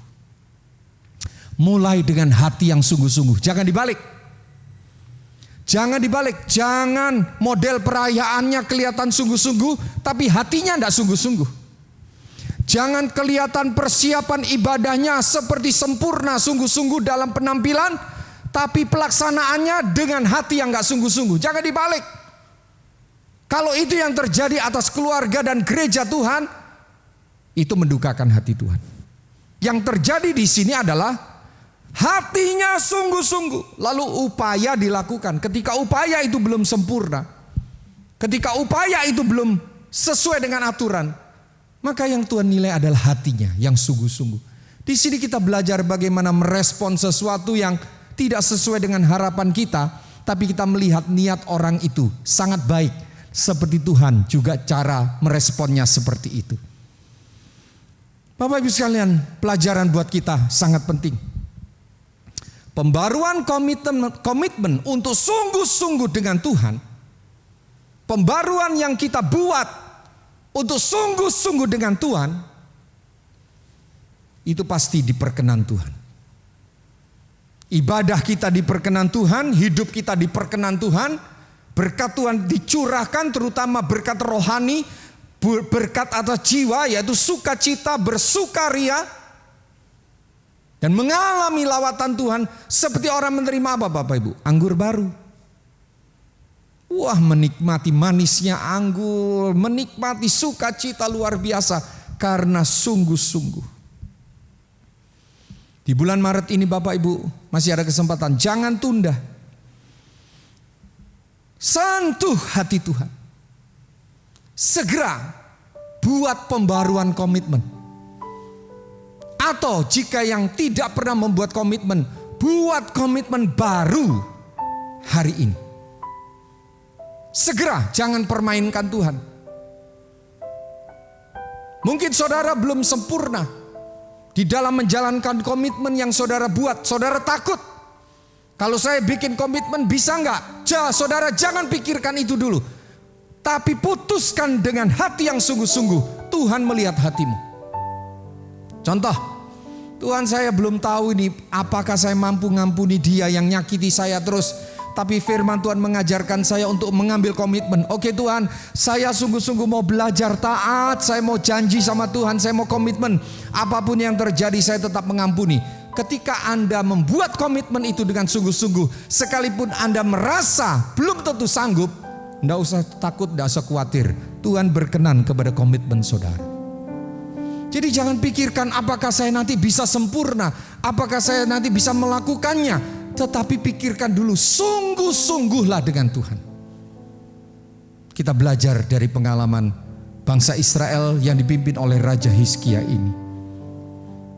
Mulai dengan hati yang sungguh-sungguh. Jangan dibalik. Jangan dibalik. Jangan model perayaannya kelihatan sungguh-sungguh, tapi hatinya tidak sungguh-sungguh. Jangan kelihatan persiapan ibadahnya seperti sempurna, sungguh-sungguh dalam penampilan, tapi pelaksanaannya dengan hati yang gak sungguh-sungguh. Jangan dibalik. Kalau itu yang terjadi atas keluarga dan gereja Tuhan, itu mendukakan hati Tuhan. Yang terjadi di sini adalah hatinya sungguh-sungguh, lalu upaya dilakukan. Ketika upaya itu belum sempurna, ketika upaya itu belum sesuai dengan aturan, maka yang Tuhan nilai adalah hatinya yang sungguh-sungguh. Di sini kita belajar bagaimana merespon sesuatu yang tidak sesuai dengan harapan kita, tapi kita melihat niat orang itu sangat baik. Seperti Tuhan juga cara meresponnya seperti itu. Bapak Ibu sekalian, pelajaran buat kita sangat penting. Pembaruan komitmen untuk sungguh-sungguh dengan Tuhan. Pembaruan yang kita buat untuk sungguh-sungguh dengan Tuhan, itu pasti diperkenan Tuhan. Ibadah kita diperkenan Tuhan, hidup kita diperkenan Tuhan. Berkat Tuhan dicurahkan, terutama berkat rohani, berkat atas jiwa, yaitu sukacita, bersukaria, dan mengalami lawatan Tuhan seperti orang menerima apa Bapak Ibu? Anggur baru. Wah, menikmati manisnya anggur, menikmati sukacita luar biasa karena sungguh-sungguh. Di bulan Maret ini Bapak Ibu masih ada kesempatan, jangan tunda. Sentuh hati Tuhan. Segera buat pembaruan komitmen. Atau jika yang tidak pernah membuat komitmen, buat komitmen baru hari ini. Segera, jangan permainkan Tuhan. Mungkin saudara belum sempurna di dalam menjalankan komitmen yang saudara buat. Saudara takut, kalau saya bikin komitmen bisa enggak? Saudara jangan pikirkan itu dulu. Tapi putuskan dengan hati yang sungguh-sungguh. Tuhan melihat hatimu. Contoh, Tuhan saya belum tahu ini apakah saya mampu ngampuni dia yang nyakiti saya terus. Tapi firman Tuhan mengajarkan saya untuk mengambil komitmen. Oke Tuhan, saya sungguh-sungguh mau belajar taat. Saya mau janji sama Tuhan, saya mau komitmen. Apapun yang terjadi saya tetap mengampuni. Ketika Anda membuat komitmen itu dengan sungguh-sungguh, sekalipun Anda merasa belum tentu sanggup, tidak usah takut, tidak usah khawatir. Tuhan berkenan kepada komitmen saudara. Jadi jangan pikirkan apakah saya nanti bisa sempurna, apakah saya nanti bisa melakukannya. Tetapi pikirkan dulu, sungguh-sungguhlah dengan Tuhan. Kita belajar dari pengalaman bangsa Israel yang dipimpin oleh Raja Hizkia ini.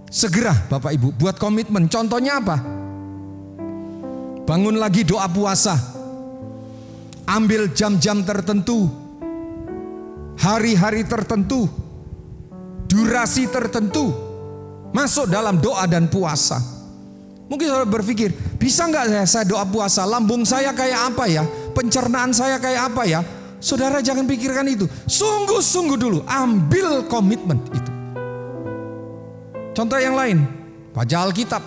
Segera Bapak Ibu buat komitmen. Contohnya apa? Bangun lagi doa puasa. Ambil jam-jam tertentu, hari-hari tertentu, durasi tertentu, masuk dalam doa dan puasa. Mungkin saudara berpikir, bisa nggak saya doa puasa? Lambung saya kayak apa ya? Pencernaan saya kayak apa ya? Saudara jangan pikirkan itu. Sungguh-sungguh dulu, ambil komitmen itu. Contoh yang lain, baca Alkitab,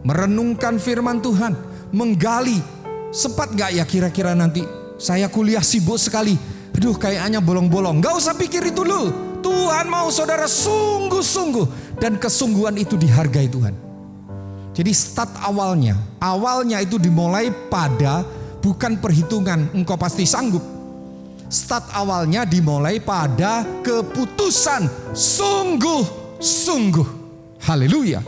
merenungkan firman Tuhan, menggali. Sempat gak ya kira-kira nanti saya kuliah sibuk sekali, aduh kayaknya bolong-bolong. Gak usah pikir itu dulu. Tuhan mau saudara sungguh-sungguh, dan kesungguhan itu dihargai Tuhan. Jadi start awalnya itu dimulai pada bukan perhitungan engkau pasti sanggup. Start awalnya dimulai pada keputusan sungguh-sungguh. Haleluya.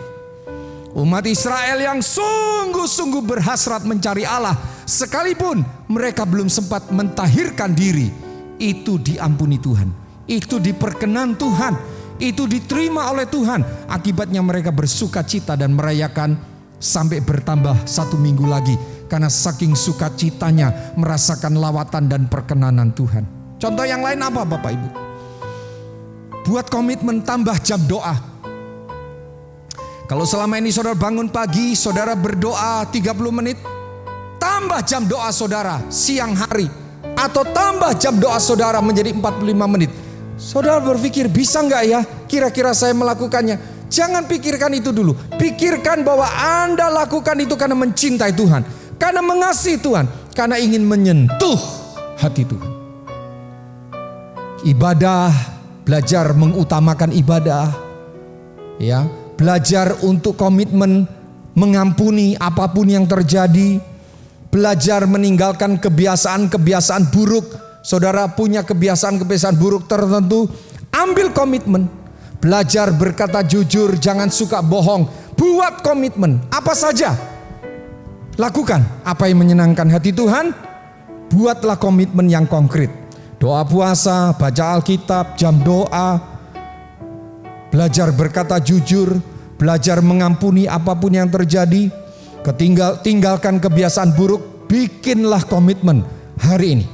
Umat Israel yang sungguh-sungguh berhasrat mencari Allah, sekalipun mereka belum sempat mentahirkan diri, itu diampuni Tuhan, itu diperkenan Tuhan, itu diterima oleh Tuhan. Akibatnya mereka bersuka cita dan merayakan sampai bertambah 1 minggu lagi karena saking sukacitanya merasakan lawatan dan perkenanan Tuhan. Contoh yang lain apa Bapak Ibu? Buat komitmen tambah jam doa. Kalau selama ini saudara bangun pagi, saudara berdoa 30 menit, tambah jam doa saudara siang hari, atau tambah jam doa saudara menjadi 45 menit. Saudara berpikir, bisa nggak ya kira-kira saya melakukannya? Jangan pikirkan itu dulu. Pikirkan bahwa Anda lakukan itu karena mencintai Tuhan, karena mengasihi Tuhan, karena ingin menyentuh hati Tuhan. Ibadah, belajar mengutamakan ibadah, ya. Belajar untuk komitmen mengampuni apapun yang terjadi. Belajar meninggalkan kebiasaan-kebiasaan buruk. Saudara punya kebiasaan-kebiasaan buruk tertentu, ambil komitmen. Belajar berkata jujur, jangan suka bohong. Buat komitmen, apa saja. Lakukan apa yang menyenangkan hati Tuhan. Buatlah komitmen yang konkret. Doa puasa, baca Alkitab, jam doa. Belajar berkata jujur, belajar mengampuni apapun yang terjadi. Tinggalkan kebiasaan buruk, bikinlah komitmen hari ini.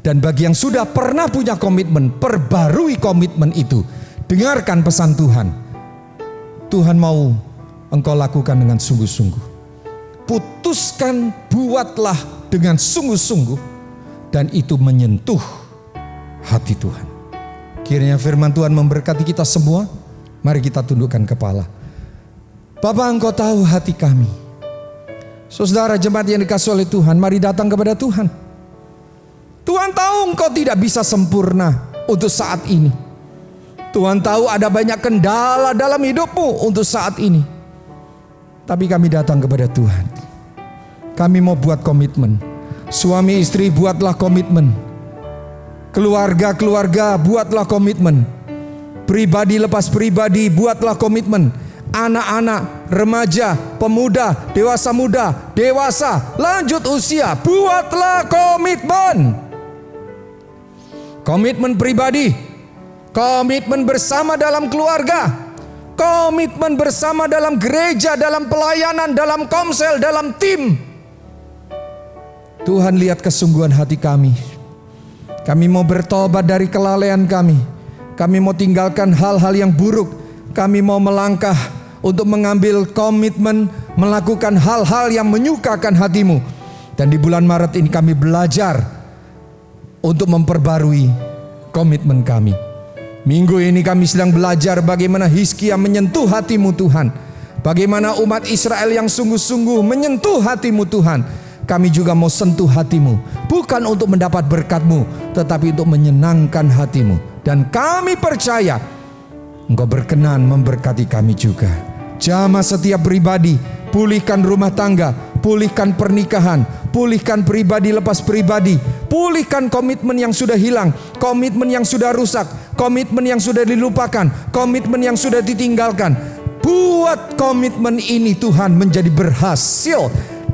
Dan bagi yang sudah pernah punya komitmen, perbarui komitmen itu. Dengarkan pesan Tuhan. Tuhan mau engkau lakukan dengan sungguh-sungguh. Putuskan, buatlah dengan sungguh-sungguh, dan itu menyentuh hati Tuhan. Kiranya firman Tuhan memberkati kita semua. Mari kita tundukkan kepala. Bapa, engkau tahu hati kami. Saudara jemaat yang dikasihi oleh Tuhan, mari datang kepada Tuhan. Tuhan tahu engkau tidak bisa sempurna untuk saat ini. Tuhan tahu ada banyak kendala dalam hidupmu untuk saat ini. Tapi kami datang kepada Tuhan. Kami mau buat komitmen. Suami istri buatlah komitmen. Keluarga-keluarga buatlah komitmen. Pribadi lepas pribadi buatlah komitmen. Anak-anak, remaja, pemuda, dewasa muda, dewasa, lanjut usia, buatlah komitmen. Komitmen pribadi, komitmen bersama dalam keluarga, komitmen bersama dalam gereja, dalam pelayanan, dalam komsel, dalam tim. Tuhan lihat kesungguhan hati kami. Kami mau bertobat dari kelalaian kami. Kami mau tinggalkan hal-hal yang buruk. Kami mau melangkah untuk mengambil komitmen melakukan hal-hal yang menyukakan hatimu. Dan di bulan Maret ini kami belajar untuk memperbarui komitmen kami. Minggu ini kami sedang belajar bagaimana Hizkia menyentuh hatimu Tuhan. Bagaimana umat Israel yang sungguh-sungguh menyentuh hatimu Tuhan. Kami juga mau sentuh hatimu, bukan untuk mendapat berkat-Mu, tetapi untuk menyenangkan hatimu. Dan kami percaya Engkau berkenan memberkati kami juga. Jamah setiap pribadi, pulihkan rumah tangga, pulihkan pernikahan, pulihkan pribadi lepas pribadi, pulihkan komitmen yang sudah hilang, komitmen yang sudah rusak, komitmen yang sudah dilupakan, komitmen yang sudah ditinggalkan. Buat komitmen ini Tuhan menjadi berhasil.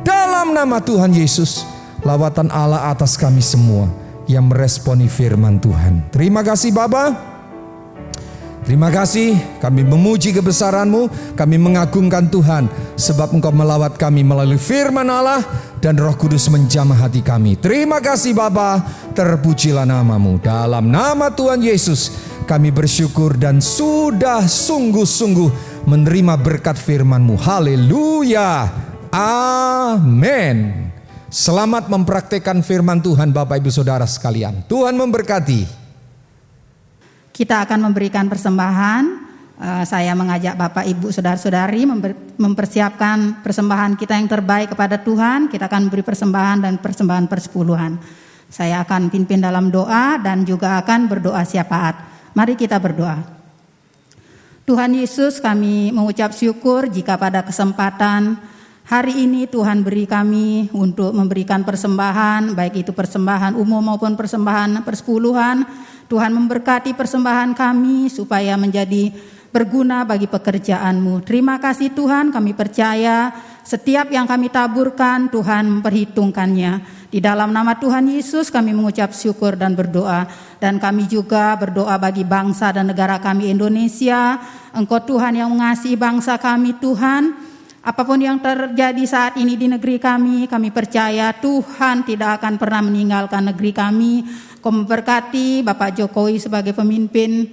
Dalam nama Tuhan Yesus, lawatan Allah atas kami semua yang meresponi firman Tuhan. Terima kasih Bapa. Terima kasih, kami memuji kebesaran-Mu, kami mengagungkan Tuhan, sebab Engkau melawat kami melalui firman Allah dan Roh Kudus menjamah hati kami. Terima kasih Bapa, terpujilah nama-Mu. Dalam nama Tuhan Yesus, kami bersyukur dan sudah sungguh-sungguh menerima berkat firman-Mu. Haleluya. Amin. Selamat mempraktikkan firman Tuhan Bapak Ibu Saudara sekalian. Tuhan memberkati. Kita akan memberikan persembahan. Saya mengajak Bapak Ibu Saudara-saudari mempersiapkan persembahan kita yang terbaik kepada Tuhan. Kita akan memberi persembahan dan persembahan persepuluhan. Saya akan pimpin dalam doa dan juga akan berdoa syafaat. Mari kita berdoa. Tuhan Yesus, kami mengucap syukur jika pada kesempatan hari ini Tuhan beri kami untuk memberikan persembahan, baik itu persembahan umum maupun persembahan persepuluhan. Tuhan memberkati persembahan kami supaya menjadi berguna bagi pekerjaan-Mu. Terima kasih Tuhan, kami percaya setiap yang kami taburkan Tuhan memperhitungkannya. Di dalam nama Tuhan Yesus kami mengucap syukur dan berdoa. Dan kami juga berdoa bagi bangsa dan negara kami Indonesia. Engkau Tuhan yang mengasihi bangsa kami Tuhan. Apapun yang terjadi saat ini di negeri kami percaya Tuhan tidak akan pernah meninggalkan negeri kami. Kau memberkati Bapak Jokowi sebagai pemimpin,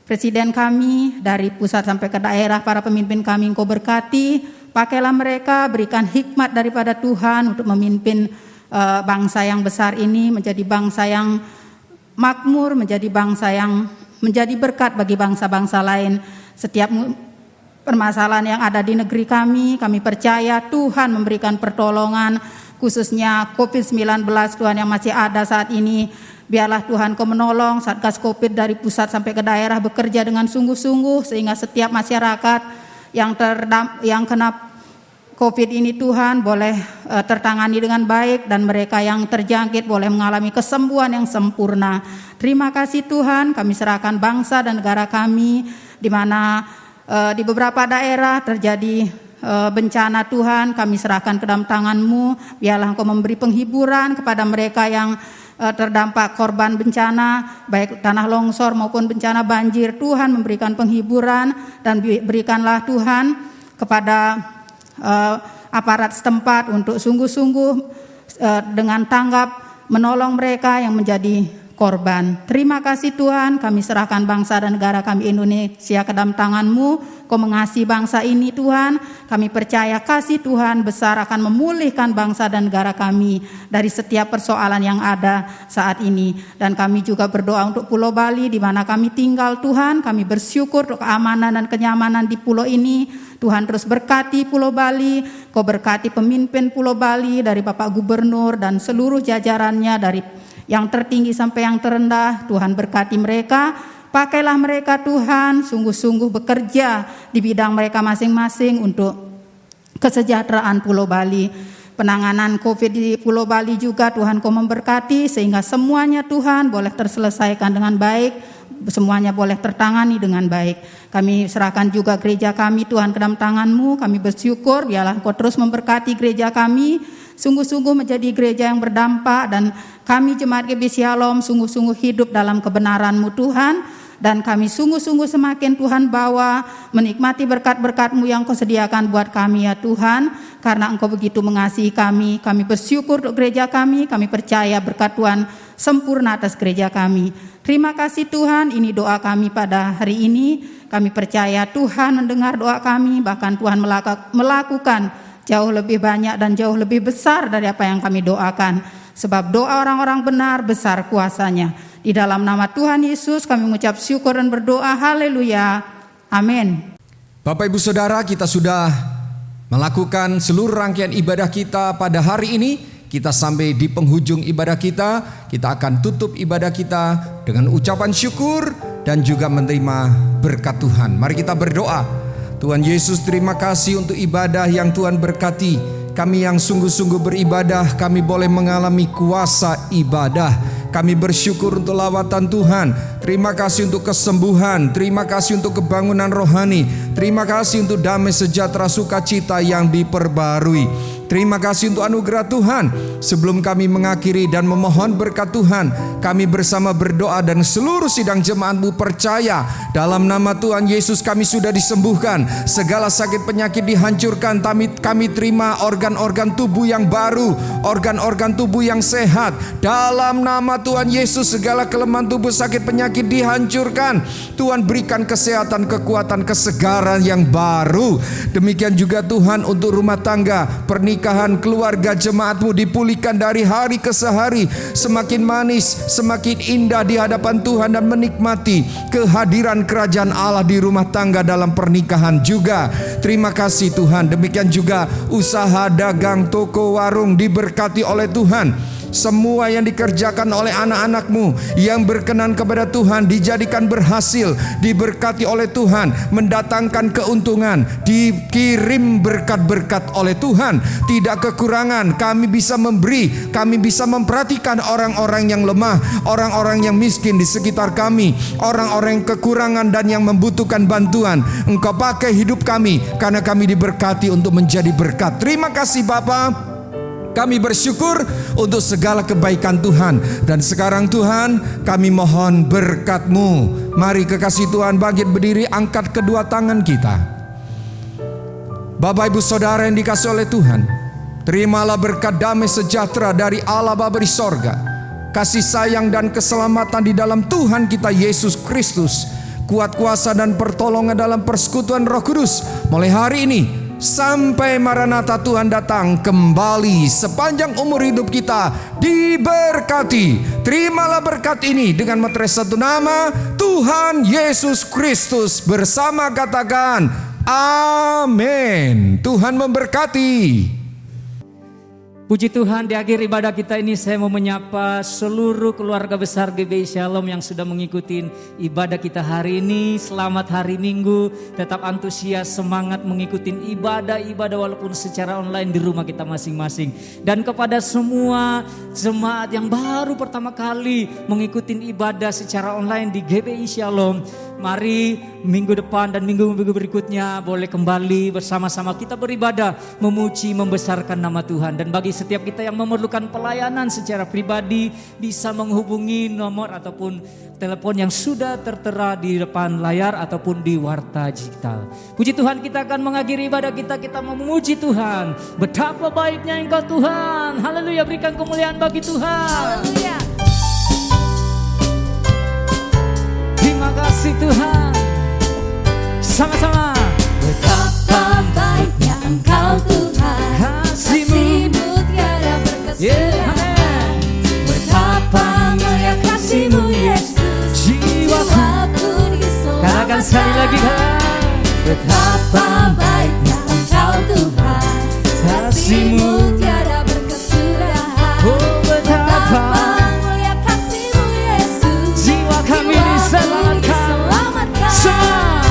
Presiden kami dari pusat sampai ke daerah, para pemimpin kami Engkau berkati. Pakailah mereka, berikan hikmat daripada Tuhan untuk memimpin bangsa yang besar ini menjadi bangsa yang makmur, menjadi bangsa yang menjadi berkat bagi bangsa-bangsa lain. Setiap permasalahan yang ada di negeri kami percaya Tuhan memberikan pertolongan, khususnya COVID-19 Tuhan yang masih ada saat ini. Biarlah Tuhan Kau menolong Satgas COVID dari pusat sampai ke daerah bekerja dengan sungguh-sungguh sehingga setiap masyarakat yang kena COVID ini Tuhan boleh tertangani dengan baik dan mereka yang terjangkit boleh mengalami kesembuhan yang sempurna. Terima kasih Tuhan, kami serahkan bangsa dan negara kami di mana di beberapa daerah terjadi bencana Tuhan, kami serahkan ke dalam tangan-Mu. Biarlah Engkau memberi penghiburan kepada mereka yang terdampak korban bencana, baik tanah longsor maupun bencana banjir. Tuhan memberikan penghiburan dan berikanlah Tuhan kepada aparat setempat untuk sungguh-sungguh dengan tanggap menolong mereka yang menjadi korban. Terima kasih Tuhan, kami serahkan bangsa dan negara kami Indonesia ke dalam tangan-Mu. Kau mengasihi bangsa ini Tuhan, kami percaya kasih Tuhan besar akan memulihkan bangsa dan negara kami dari setiap persoalan yang ada saat ini. Dan kami juga berdoa untuk Pulau Bali di mana kami tinggal Tuhan, kami bersyukur untuk keamanan dan kenyamanan di pulau ini. Tuhan terus berkati Pulau Bali, Kau berkati pemimpin Pulau Bali dari Bapak Gubernur dan seluruh jajarannya dari yang tertinggi sampai yang terendah. Tuhan berkati mereka, pakailah mereka Tuhan sungguh-sungguh bekerja di bidang mereka masing-masing untuk kesejahteraan Pulau Bali. Penanganan COVID di Pulau Bali juga Tuhan Kau memberkati sehingga semuanya Tuhan boleh terselesaikan dengan baik, semuanya boleh tertangani dengan baik. Kami serahkan juga gereja kami Tuhan ke dalam tangan-Mu. Kami bersyukur biarlah Kau terus memberkati gereja kami, sungguh-sungguh menjadi gereja yang berdampak, dan kami Jemaat GBI Shalom sungguh-sungguh hidup dalam kebenaran-Mu Tuhan. Dan kami sungguh-sungguh semakin Tuhan bawa menikmati berkat-berkat-Mu yang Kau sediakan buat kami ya Tuhan. Karena Engkau begitu mengasihi kami bersyukur untuk gereja kami percaya berkat Tuhan sempurna atas gereja kami. Terima kasih Tuhan, ini doa kami pada hari ini. Kami percaya Tuhan mendengar doa kami, bahkan Tuhan melakukan jauh lebih banyak dan jauh lebih besar dari apa yang kami doakan. Sebab doa orang-orang benar besar kuasanya. Di dalam nama Tuhan Yesus kami mengucap syukur dan berdoa. Haleluya. Amin. Bapak Ibu Saudara, kita sudah melakukan seluruh rangkaian ibadah kita pada hari ini. Kita sampai di penghujung ibadah kita. Kita akan tutup ibadah kita dengan ucapan syukur dan juga menerima berkat Tuhan. Mari kita berdoa. Tuhan Yesus, terima kasih untuk ibadah yang Tuhan berkati. Kami yang sungguh-sungguh beribadah, kami boleh mengalami kuasa ibadah. Kami bersyukur untuk lawatan Tuhan. Terima kasih untuk kesembuhan. Terima kasih untuk kebangunan rohani. Terima kasih untuk damai sejahtera sukacita yang diperbarui. Terima kasih untuk anugerah Tuhan. Sebelum kami mengakhiri dan memohon berkat Tuhan, kami bersama berdoa dan seluruh sidang jemaat-Mu percaya dalam nama Tuhan Yesus kami sudah disembuhkan. Segala sakit penyakit dihancurkan. Kami terima organ-organ tubuh yang baru, organ-organ tubuh yang sehat. Dalam nama Tuhan Yesus segala kelemahan tubuh, sakit penyakit dihancurkan. Tuhan berikan kesehatan, kekuatan, kesegaran yang baru. Demikian juga Tuhan untuk rumah tangga, pernikahan, keluarga jemaat-Mu dipulihkan dari hari ke hari, semakin manis, semakin indah di hadapan Tuhan dan menikmati kehadiran kerajaan Allah di rumah tangga dalam pernikahan juga. Terima kasih Tuhan. Demikian juga usaha dagang, toko, warung diberkati oleh Tuhan. Semua yang dikerjakan oleh anak-anak-Mu yang berkenan kepada Tuhan dijadikan berhasil, diberkati oleh Tuhan, mendatangkan keuntungan, dikirim berkat-berkat oleh Tuhan. Tidak kekurangan, kami bisa memberi, kami bisa memperhatikan orang-orang yang lemah, orang-orang yang miskin di sekitar kami, orang-orang yang kekurangan dan yang membutuhkan bantuan. Engkau pakai hidup kami karena kami diberkati untuk menjadi berkat. Terima kasih Bapa. Kami bersyukur untuk segala kebaikan Tuhan. Dan sekarang Tuhan, kami mohon berkat-Mu. Mari kekasih Tuhan bangkit berdiri, angkat kedua tangan kita. Bapak Ibu Saudara yang dikasihi oleh Tuhan, terimalah berkat damai sejahtera dari Allah Bapa di sorga, kasih sayang dan keselamatan di dalam Tuhan kita Yesus Kristus, kuat kuasa dan pertolongan dalam persekutuan Roh Kudus mulai hari ini sampai Maranatha Tuhan datang kembali. Sepanjang umur hidup kita diberkati. Terimalah berkat ini dengan meterai satu nama, Tuhan Yesus Kristus. Bersama katakan amin. Tuhan memberkati. Puji Tuhan, di akhir ibadah kita ini saya mau menyapa seluruh keluarga besar GBI Shalom yang sudah mengikuti ibadah kita hari ini. Selamat hari Minggu, tetap antusias, semangat mengikuti ibadah-ibadah walaupun secara online di rumah kita masing-masing. Dan kepada semua jemaat yang baru pertama kali mengikuti ibadah secara online di GBI Shalom, mari minggu depan dan minggu-minggu berikutnya boleh kembali bersama-sama kita beribadah, memuji, membesarkan nama Tuhan. Dan bagi setiap kita yang memerlukan pelayanan secara pribadi, bisa menghubungi nomor ataupun telepon yang sudah tertera di depan layar ataupun di warta digital. Puji Tuhan, kita akan mengakhiri ibadah kita memuji Tuhan. Betapa baiknya Engkau Tuhan. Haleluya, berikan kemuliaan bagi Tuhan. Haleluya. Terima kasih Tuhan. Sama-sama. Betapa baiknya Engkau Tuhan, kasih-Mu tiada berkesudahan. Betapa mulia kasih-Mu Yesus, jiwaku diselamatkan. Katakan sekali lagi kan. Betapa baiknya Engkau Tuhan, kasih-Mu tiada berkesudahan. Oh, betapa mulia kasih-Mu Yesus, jiwa kami diselamatkan. Semua.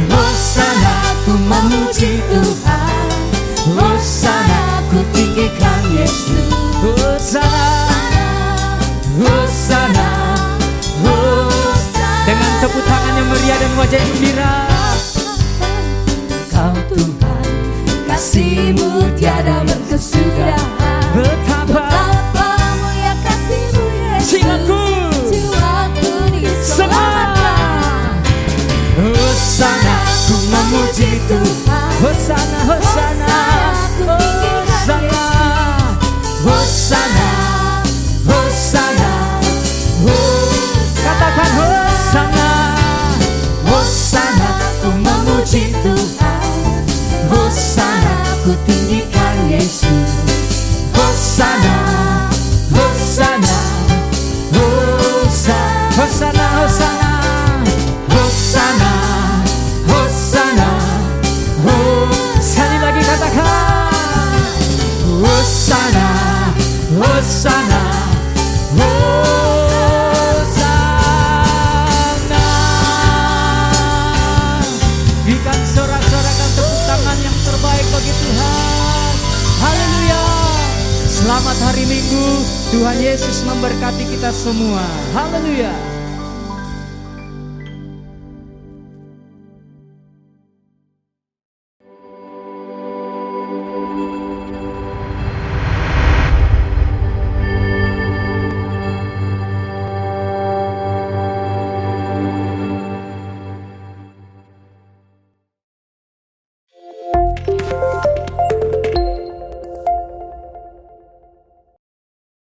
Hosana ku memuji Tuhan, Hosana ku tinggikan Yesus. Hosana, Hosana, Hosana. dengan tepuk tangan yang meriah dan wajah yang gembira. Kau Tuhan, kasih-Mu tiada berkesudahan. Betapa mulia kasih-Mu Yesus, jiwaku diselamatkan. Hosana, Ku memuji Tuhan, Hosana, Hosana, Hosana, Hosana, Hosana, Hosana. katakan Hosana. Hosana, ku memuji Tuhan, Hosana, ku tinggikan Yesus. Hosana, Hosana, Hosana, Hosana, Hosana, Hosana, Hosana, Hosana. sekali lagi katakan Hosana, Hosana, Hosana. Berikan sorak-sorakan tepuk tangan yang terbaik bagi Tuhan. Haleluya. Selamat hari Minggu. Tuhan Yesus memberkati kita semua. Haleluya.